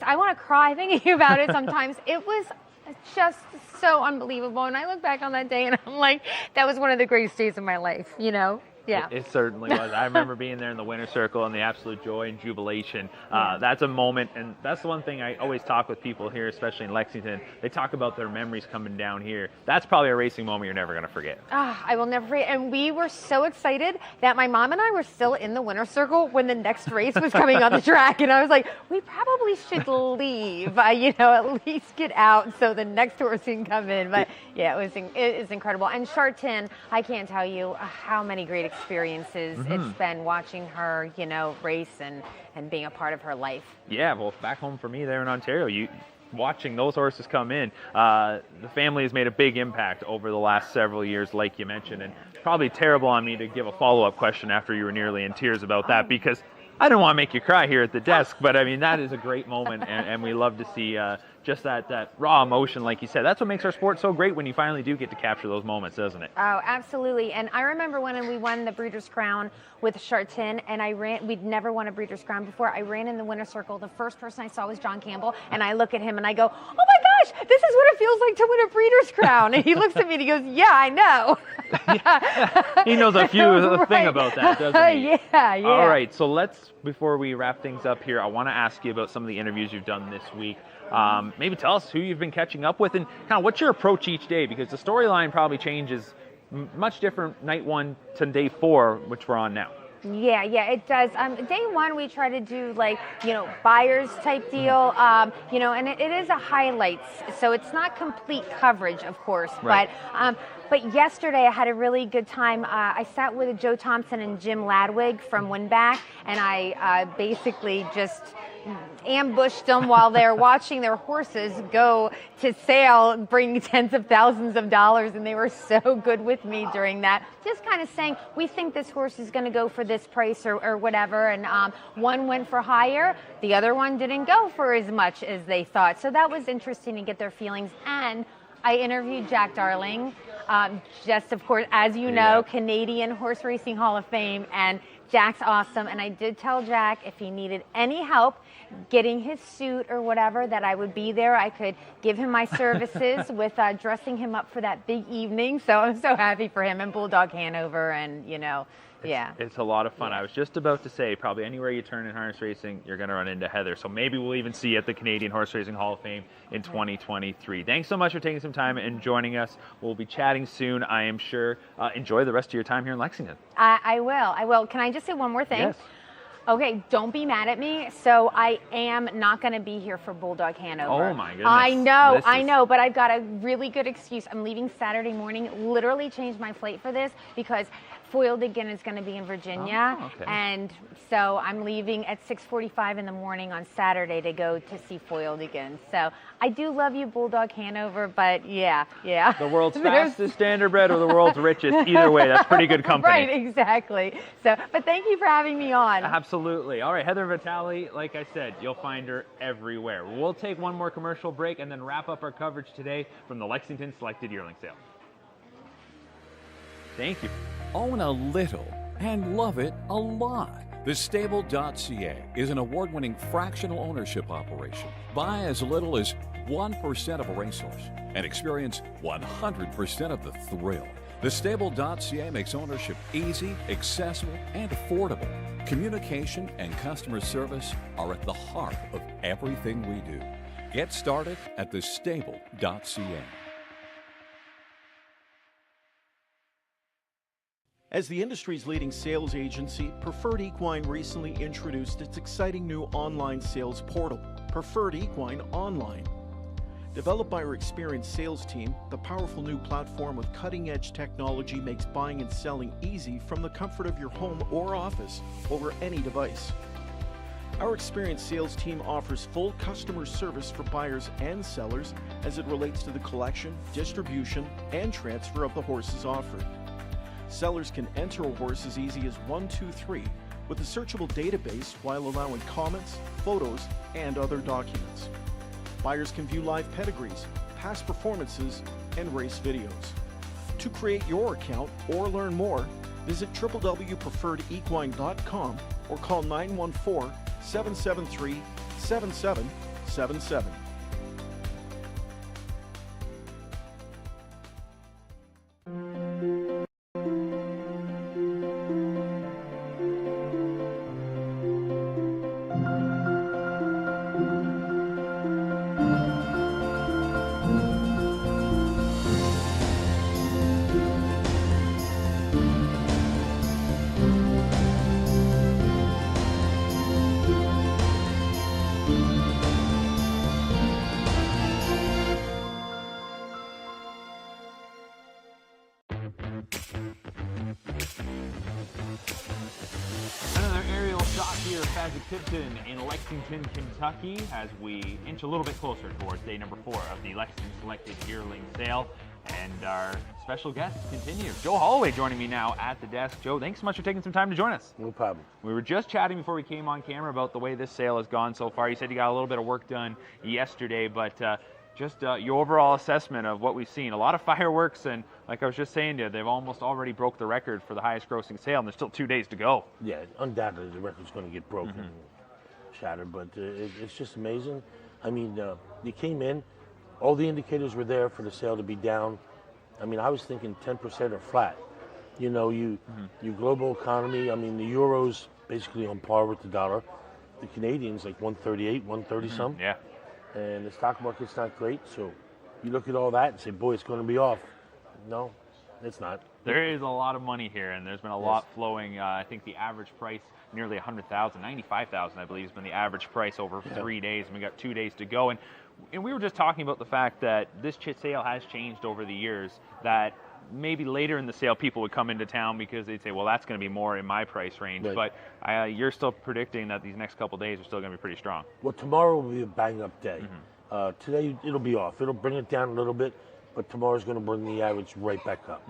I want to cry thinking about it sometimes. It was just so unbelievable. And I look back on that day and I'm like, that was one of the greatest days of my life, you know? Yeah. It certainly was. I remember being there in the winner's circle and the absolute joy and jubilation. That's a moment, and that's the one thing I always talk with people here, especially in Lexington. They talk about their memories coming down here. That's probably a racing moment you're never going to forget. I will never forget. And we were so excited that my mom and I were still in the winner's circle when the next race was coming on the track. And I was like, we probably should leave, you know, at least get out so the next horse can come in. But yeah, it was incredible. And Chartin, I can't tell you how many great experiences it's been watching her, you know, race and being a part of her life. Yeah, well, back home for me there in Ontario, watching those horses come in, the family has made a big impact over the last several years, like you mentioned, and probably terrible on me to give a follow-up question after you were nearly in tears about that, because I don't want to make you cry here at the desk, but I mean, that is a great moment, and we love to see just that raw emotion, like you said. That's what makes our sport so great when you finally do get to capture those moments, doesn't it? Oh, absolutely. And I remember when we won the Breeders' Crown with Chartin, and we'd never won a Breeders' Crown before. I ran in the winner's circle. The first person I saw was John Campbell, and I look at him and I go, oh my gosh, this is what it feels like to win a Breeders' Crown. And he looks at me and he goes, yeah, I know. He knows a thing about that, doesn't he? Yeah. All right, so before we wrap things up here, I want to ask you about some of the interviews you've done this week. Maybe tell us who you've been catching up with and kind of what's your approach each day, because the storyline probably changes much different night 1 to day 4, which we're on now. Yeah, it does. Day 1, we try to do like, you know, buyers type deal, you know, and it is a highlights. So it's not complete coverage, of course, right. But yesterday I had a really good time. I sat with Joe Thompson and Jim Ladwig from Winback, and I basically just ambushed them while they're watching their horses go to sale, bring tens of thousands of dollars, and they were so good with me during that. Just kind of saying, we think this horse is going to go for this price or whatever, and one went for higher, the other one didn't go for as much as they thought. So that was interesting to get their feelings. And I interviewed Jack Darling, just of course, as you know, Canadian Horse Racing Hall of Fame, and Jack's awesome. And I did tell Jack if he needed any help getting his suit or whatever, that I would be there. I could give him my services with dressing him up for that big evening. So I'm so happy for him and Bulldog Hanover, and you know, It's a lot of fun. I was just about to say, probably anywhere you turn in harness racing, you're going to run into Heather. So maybe we'll even see you at the Canadian Horse Racing Hall of Fame in 2023. Thanks so much for taking some time and joining us. We'll be chatting soon, I am sure. Enjoy the rest of your time here in Lexington. I will. Can I just say one more thing? Yes. Okay, don't be mad at me. So I am not going to be here for Bulldog Hanover. Oh my goodness. I know, but I've got a really good excuse. I'm leaving Saturday morning. Literally changed my flight for this because Foiled Again is going to be in Virginia, and so I'm leaving at 6:45 in the morning on Saturday to go to see Foiled Again. So I do love you, Bulldog Hanover, but yeah. The world's fastest standardbred or the world's richest, either way, that's pretty good company. Right, exactly. So, but thank you for having me on. Absolutely. All right, Heather Vitale, like I said, you'll find her everywhere. We'll take one more commercial break and then wrap up our coverage today from the Lexington Selected Yearling Sale. Thank you. Own a little and love it a lot. Thestable.ca is an award-winning fractional ownership operation. Buy as little as 1% of a racehorse and experience 100% of the thrill. Thestable.ca makes ownership easy, accessible, and affordable. Communication and customer service are at the heart of everything we do. Get started at thestable.ca. As the industry's leading sales agency, Preferred Equine recently introduced its exciting new online sales portal, Preferred Equine Online. Developed by our experienced sales team, the powerful new platform with cutting-edge technology makes buying and selling easy from the comfort of your home or office over any device. Our experienced sales team offers full customer service for buyers and sellers as it relates to the collection, distribution, and transfer of the horses offered. Sellers can enter a horse as easy as 1, 2, 3 with a searchable database while allowing comments, photos, and other documents. Buyers can view live pedigrees, past performances, and race videos. To create your account or learn more, visit www.preferredequine.com or call 914-773-7777. Another aerial shot here at Tipton in Lexington, Kentucky, as we inch a little bit closer towards day number 4 of the Lexington Selected Yearling Sale. And our special guests continue. Joe Holloway joining me now at the desk. Joe, thanks so much for taking some time to join us. No problem. We were just chatting before we came on camera about the way this sale has gone so far. You said you got a little bit of work done yesterday, but just your overall assessment of what we've seen. A lot of fireworks, and like I was just saying to you, they've almost already broke the record for the highest grossing sale, and there's still 2 days to go. Yeah, undoubtedly the record's going to get broken and shattered, but it's just amazing. I mean, you came in, all the indicators were there for the sale to be down. I mean, I was thinking 10% or flat. You know, your global economy, I mean, the euro's basically on par with the dollar. The Canadian's like 138, 130 something. Yeah. And the stock market's not great, so you look at all that and say, boy, it's going to be off. No, it's not. There is a lot of money here, and there's been a lot flowing. I think the average price, nearly 100,000, 95,000, I believe, has been the average price over 3 days, and we got 2 days to go. And we were just talking about the fact that this sale has changed over the years, that maybe later in the sale people would come into town because they'd say, well, that's going to be more in my price range. Right. But you're still predicting that these next couple days are still going to be pretty strong. Well, tomorrow will be a bang-up day. Today, it'll be off. It'll bring it down a little bit, but tomorrow's going to bring the average right back up.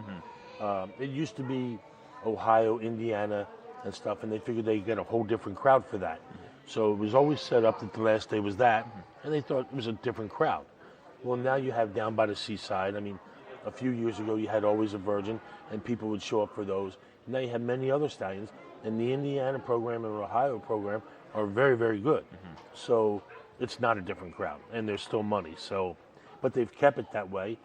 It used to be Ohio, Indiana, and stuff, and they figured they'd get a whole different crowd for that. So it was always set up that the last day was that, and they thought it was a different crowd. Well, now you have down by the seaside. I mean, a few years ago, you had Always a Virgin, and people would show up for those. Now you have many other stallions, and the Indiana program and the Ohio program are very, very good. So it's not a different crowd, and there's still money. So, but they've kept it that way,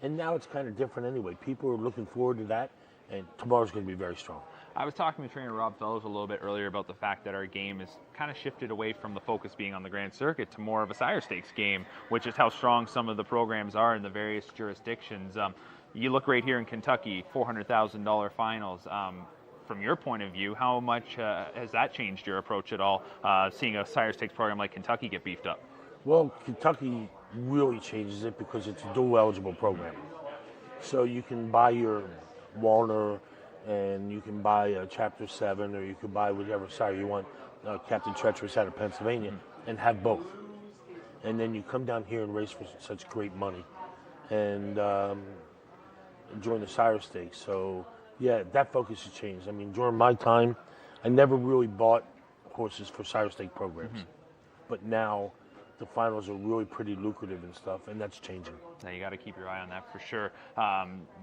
and now it's kind of different anyway. People are looking forward to that, and tomorrow's going to be very strong. I was talking to trainer Rob Fellows a little bit earlier about the fact that our game has kind of shifted away from the focus being on the Grand Circuit to more of a Sire Stakes game, which is how strong some of the programs are in the various jurisdictions. You look right here in Kentucky, $400,000 finals. From your point of view, how much has that changed your approach at all, seeing a Sire Stakes program like Kentucky get beefed up? Well, Kentucky really changes it because it's a dual eligible program. So you can buy your Walner, and you can buy a Chapter 7, or you can buy whatever sire you want, Captain Treacherous out of Pennsylvania, and have both. And then you come down here and race for such great money, and join the Sire Stakes. So, yeah, that focus has changed. I mean, during my time, I never really bought horses for Sire Stake programs. But now, the finals are really pretty lucrative and stuff, and that's changing. Now you got to keep your eye on that for sure.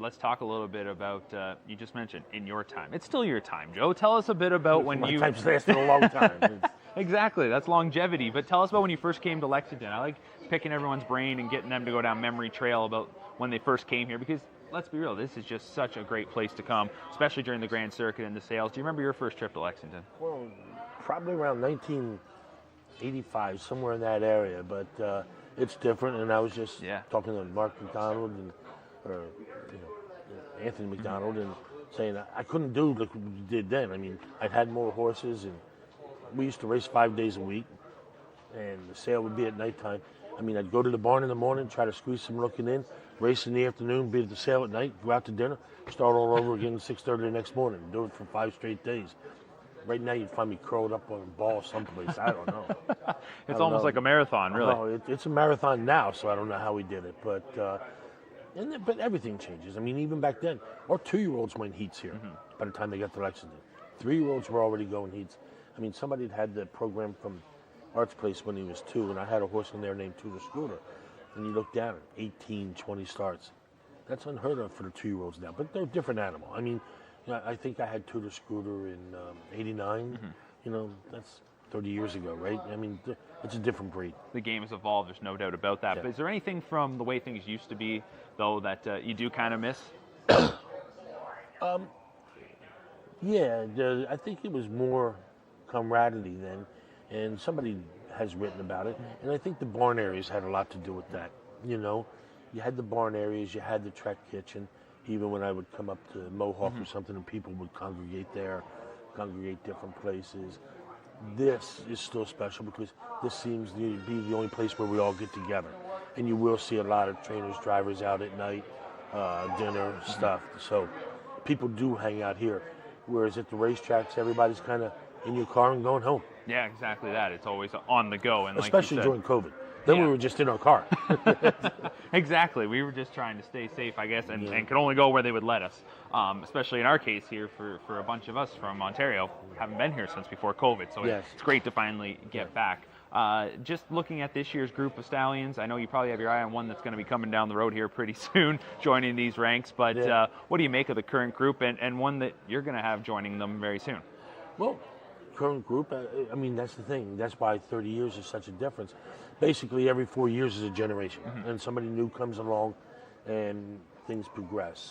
Let's talk a little bit about, you just mentioned in your time. It's still your time, Joe. Tell us a bit about when My you... time's lasted a long time. Exactly, that's longevity. But tell us about when you first came to Lexington. I like picking everyone's brain and getting them to go down memory trail about when they first came here, because let's be real, this is just such a great place to come, especially during the Grand Circuit and the sales. Do you remember your first trip to Lexington? Well, probably around 1985, somewhere in that area, but it's different. And I was just talking to Mark Mcdonald or Anthony Mcdonald, and saying I couldn't do like we did then. I mean, I'd had more horses, and we used to race 5 days a week, and the sale would be at nighttime. I mean, I'd go to the barn in the morning, try to squeeze some looking in, race in the afternoon, be at the sale at night, go out to dinner, start all over again at 6:30 the next morning, do it for 5 straight days. Right now, you'd find me curled up on a ball someplace. I don't know. It's almost like a marathon, really. Oh, it's a marathon now, so I don't know how we did it. But but everything changes. I mean, even back then, our 2-year-olds went heats here by the time they got to Lexington. 3-year-olds were already going heats. I mean, somebody had the program from Art's Place when he was 2, and I had a horse in there named Tudor Scooter. And you look down at 18, 20 starts. That's unheard of for the 2-year-olds now, but they're a different animal. I mean, I think I had Tudor Scooter in '89. You know, that's 30 years ago, right? I mean, it's a different breed. The game has evolved, there's no doubt about that. Yeah. But is there anything from the way things used to be, though, that you do kind of miss? Yeah, I think it was more camaraderie then, and somebody has written about it. And I think the barn areas had a lot to do with that. You know, you had the barn areas, you had the Trek kitchen. Even when I would come up to Mohawk or something, and people would congregate there, congregate different places. This is still special because this seems to be the only place where we all get together. And you will see a lot of trainers, drivers out at night, dinner, stuff. So people do hang out here. Whereas at the racetracks, everybody's kind of in your car and going home. Yeah, exactly that. It's always on the go. And especially like you said, during COVID. Then we were just in our car. Exactly. We were just trying to stay safe, I guess, and could only go where they would let us. Especially in our case here, for a bunch of us from Ontario, haven't been here since before COVID, so it's great to finally get back. Just looking at this year's group of stallions, I know you probably have your eye on one that's going to be coming down the road here pretty soon, joining these ranks, but what do you make of the current group and one that you're going to have joining them very soon? Well, current group, I mean, that's the thing. That's why 30 years is such a difference. Basically, every 4 years is a generation, and somebody new comes along, and things progress.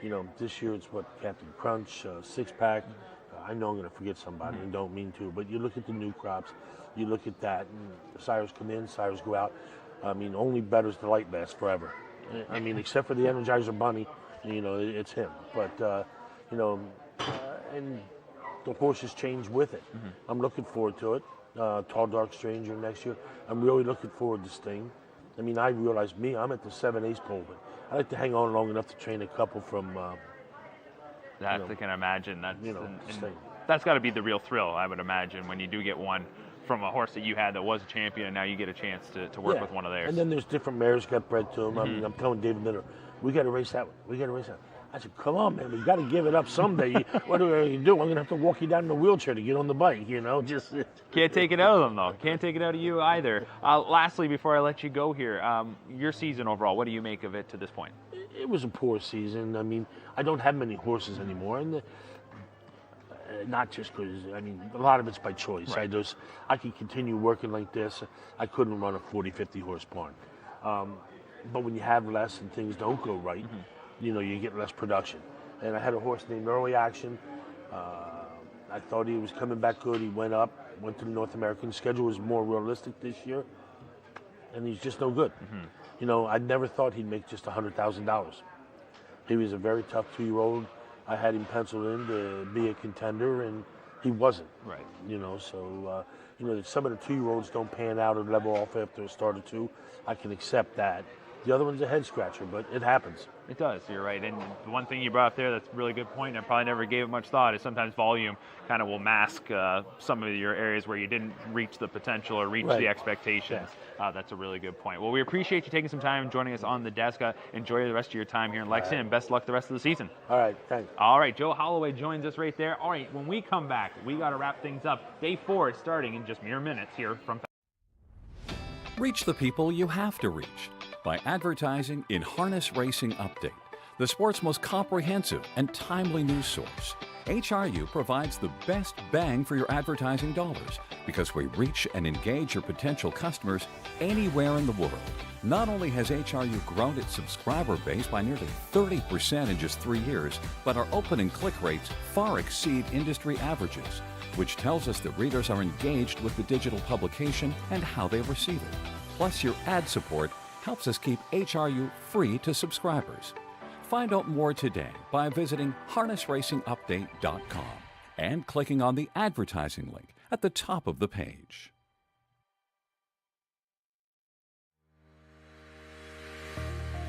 You know, this year it's Captain Crunch, Six Pack. I know I'm going to forget somebody, and don't mean to, but you look at the new crops, you look at that, and sires come in, sires go out. I mean, only better's the light last forever. I mean, except for the Energizer Bunny, you know, it's him. But, you know, and the horses change with it. I'm looking forward to it. Tall Dark Stranger next year. I'm really looking forward to Sting. I mean, I realize I'm at the 7/8 pole, but I like to hang on long enough to train a couple from. I can imagine. That's, Sting. That's got to be the real thrill, I would imagine, when you do get one from a horse that you had that was a champion, and now you get a chance to work with one of theirs. And then there's different mares got bred to them. I mean, I'm telling David Miller, we got to race that one. We got to race that one. I said, come on, man, we got to give it up someday. What are you do? I'm going to have to walk you down in a wheelchair to get on the bike, you know? Just Can't take it out of them, though. Can't take it out of you either. Lastly, before I let you go here, your season overall, what do you make of it to this point? It was a poor season. I mean, I don't have many horses anymore. And not just because, I mean, a lot of it's by choice. Right. I could continue working like this. I couldn't run a 40, 50 horse barn. But when you have less and things don't go right, you know, you get less production. And I had a horse named Early Action. I thought he was coming back good. He went up, went to the North American. The schedule was more realistic this year, and he's just no good. You know, I never thought he'd make just $100,000. He was a very tough 2-year-old. I had him penciled in to be a contender, and he wasn't. Right. You know, so, you know, some of the 2-year-olds don't pan out or level off after a start or two. I can accept that. The other one's a head scratcher, but it happens. It does, you're right. And the one thing you brought up there that's a really good point, and I probably never gave it much thought, is sometimes volume kind of will mask some of your areas where you didn't reach the potential or reach the expectations. That's a really good point. Well, we appreciate you taking some time and joining us on the desk. Enjoy the rest of your time here in Lexington, and best luck the rest of the season. All right, thanks. All right, Joe Holloway joins us right there. All right, when we come back, we got to wrap things up. Day 4 is starting in just mere minutes here from... Reach the people you have to reach by advertising in Harness Racing Update, the sport's most comprehensive and timely news source. HRU provides the best bang for your advertising dollars because we reach and engage your potential customers anywhere in the world. Not only has HRU grown its subscriber base by nearly 30% in just 3 years, but our open and click rates far exceed industry averages, which tells us that readers are engaged with the digital publication and how they receive it. Plus, your ad support helps us keep HRU free to subscribers. Find out more today by visiting harnessracingupdate.com and clicking on the advertising link at the top of the page.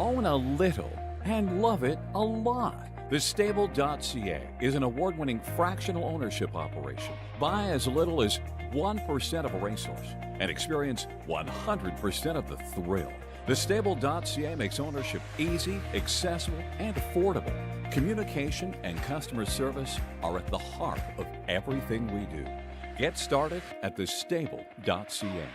Own a little and love it a lot. Thestable.ca is an award-winning fractional ownership operation. Buy as little as 1% of a racehorse and experience 100% of the thrill. Thestable.ca makes ownership easy, accessible, and affordable. Communication and customer service are at the heart of everything we do. Get started at thestable.ca.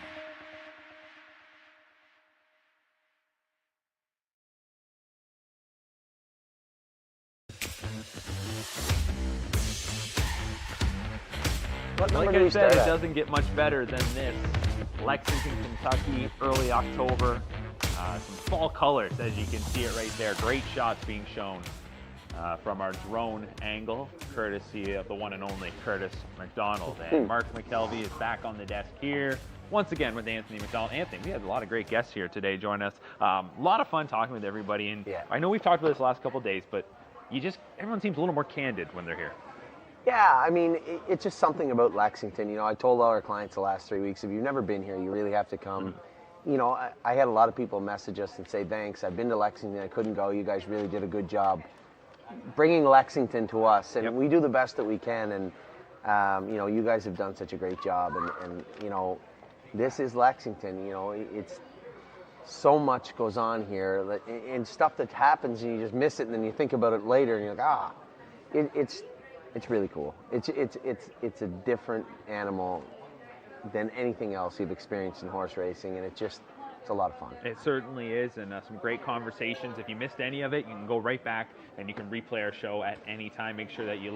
What Like number do I we said, start it at? doesn't get much better than this. Lexington, Kentucky, early October. Some fall colors, as you can see it right there. Great shots being shown from our drone angle, courtesy of the one and only Curtis Mcdonald. And Mark McKelvey is back on the desk here, once again with Anthony McDonald. Anthony, we had a lot of great guests here today join us. A lot of fun talking with everybody. And I know we've talked about this the last couple of days, but everyone seems a little more candid when they're here. Yeah, I mean, it's just something about Lexington. You know, I told all our clients the last 3 weeks, if you've never been here, you really have to come. You know, I had a lot of people message us and say, thanks, I've been to Lexington, I couldn't go, you guys really did a good job bringing Lexington to us. And we do the best that we can, and, you know, you guys have done such a great job. And you know, this is Lexington, you know, it's so much goes on here, and stuff that happens and you just miss it, and then you think about it later, and you're like, it's really cool. It's a different animal than anything else you've experienced in horse racing, and it's a lot of fun. It certainly is, and some great conversations. If you missed any of it, you can go right back and you can replay our show at any time. Make sure that you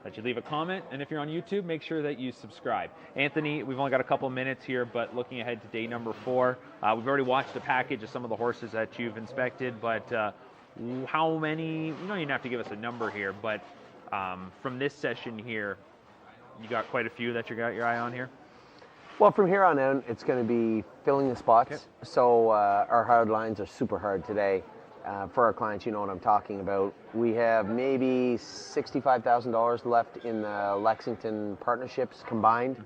that you leave a comment, and if you're on YouTube, make sure that you subscribe. Anthony, we've only got a couple minutes here, but looking ahead to day number 4, we've already watched the package of some of the horses that you've inspected, but how many, you don't even have to give us a number here, but from this session here, you got quite a few that you got your eye on here? Well, from here on out, it's going to be filling the spots. Okay. So our hard lines are super hard today. For our clients, you know what I'm talking about. We have maybe $65,000 left in the Lexington partnerships combined.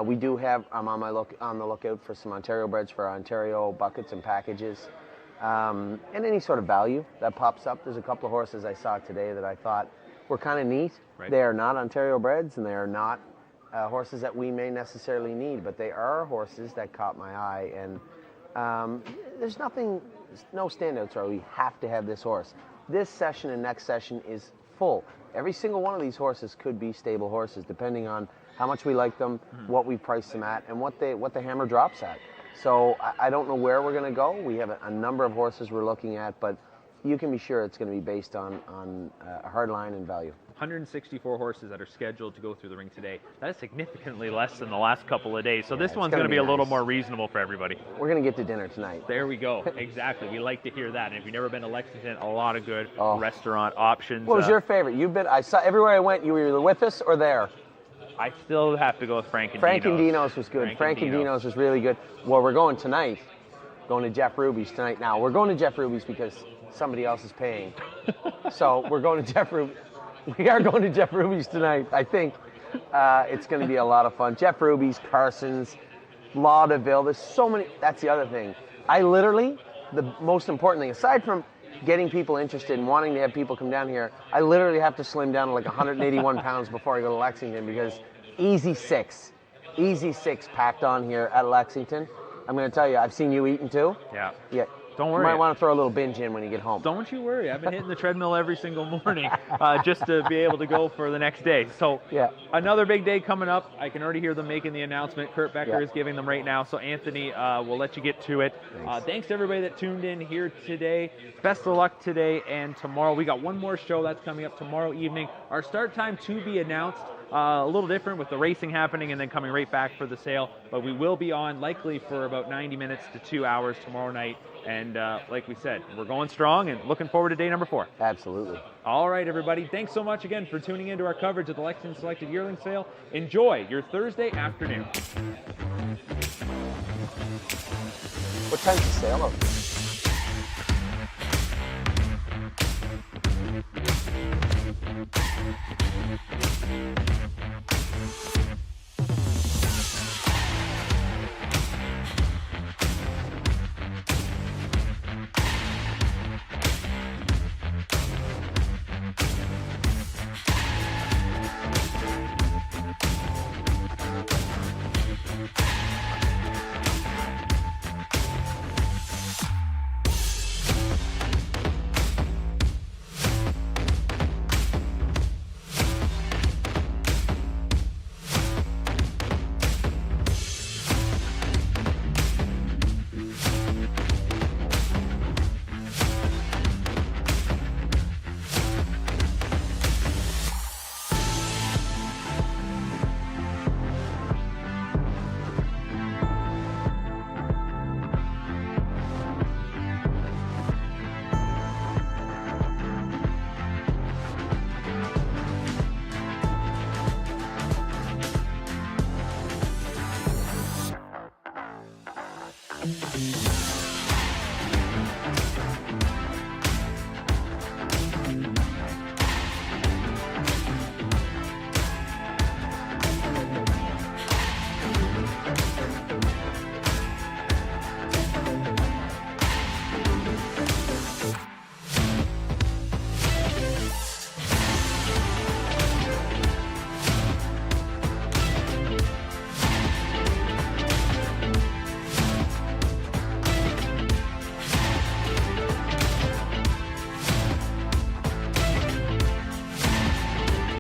We do have, I'm on the lookout for some Ontario breds for our Ontario buckets and packages. And any sort of value that pops up. There's a couple of horses I saw today that I thought were kind of neat. Right. They are not Ontario breds, and they are not horses that we may necessarily need, but they are horses that caught my eye. And there's no standouts where we have to have this horse. This session and next session is full. Every single one of these horses could be stable horses, depending on how much we like them, what we price them at, and what the hammer drops at. So I don't know where we're going to go. We have a number of horses we're looking at, but you can be sure it's going to be based on a hard line and value. 164 horses that are scheduled to go through the ring today. That is significantly less than the last couple of days. So this one's going to be a little more reasonable for everybody. We're going to get to dinner tonight. There we go. Exactly. We like to hear that. And if you've never been to Lexington, a lot of good restaurant options. What was your favorite? I saw everywhere I went, you were either with us or there. I still have to go with Frank and Frank and Dino's was good. Frank and Dino's was really good. Well, we're going tonight. Going to Jeff Ruby's tonight. Now, we're going to Jeff Ruby's because somebody else is paying. So we're going to Jeff Ruby's. We are going to Jeff Ruby's tonight, I think. It's going to be a lot of fun. Jeff Ruby's, Carson's, Lauderdale. There's so many. That's the other thing. I literally, the most important thing, aside from getting people interested and wanting to have people come down here, I literally have to slim down to like 181 pounds before I go to Lexington, because easy six packed on here at Lexington. I'm going to tell you, I've seen you eating too. Yeah. Yeah. Don't worry. You might want to throw a little binge in when you get home. Don't you worry. I've been hitting the treadmill every single morning just to be able to go for the next day. So another big day coming up. I can already hear them making the announcement. Kurt Becker is giving them right now. So Anthony, we'll let you get to it. Thanks to everybody that tuned in here today. Best of luck today and tomorrow. We got one more show that's coming up tomorrow evening. Our start time to be announced. A little different with the racing happening and then coming right back for the sale. But we will be on likely for about 90 minutes to 2 hours tomorrow night. And like we said, we're going strong and looking forward to day number 4. Absolutely. All right, everybody. Thanks so much again for tuning into our coverage of the Lexington Selected Yearling Sale. Enjoy your Thursday afternoon. What time's the sale open?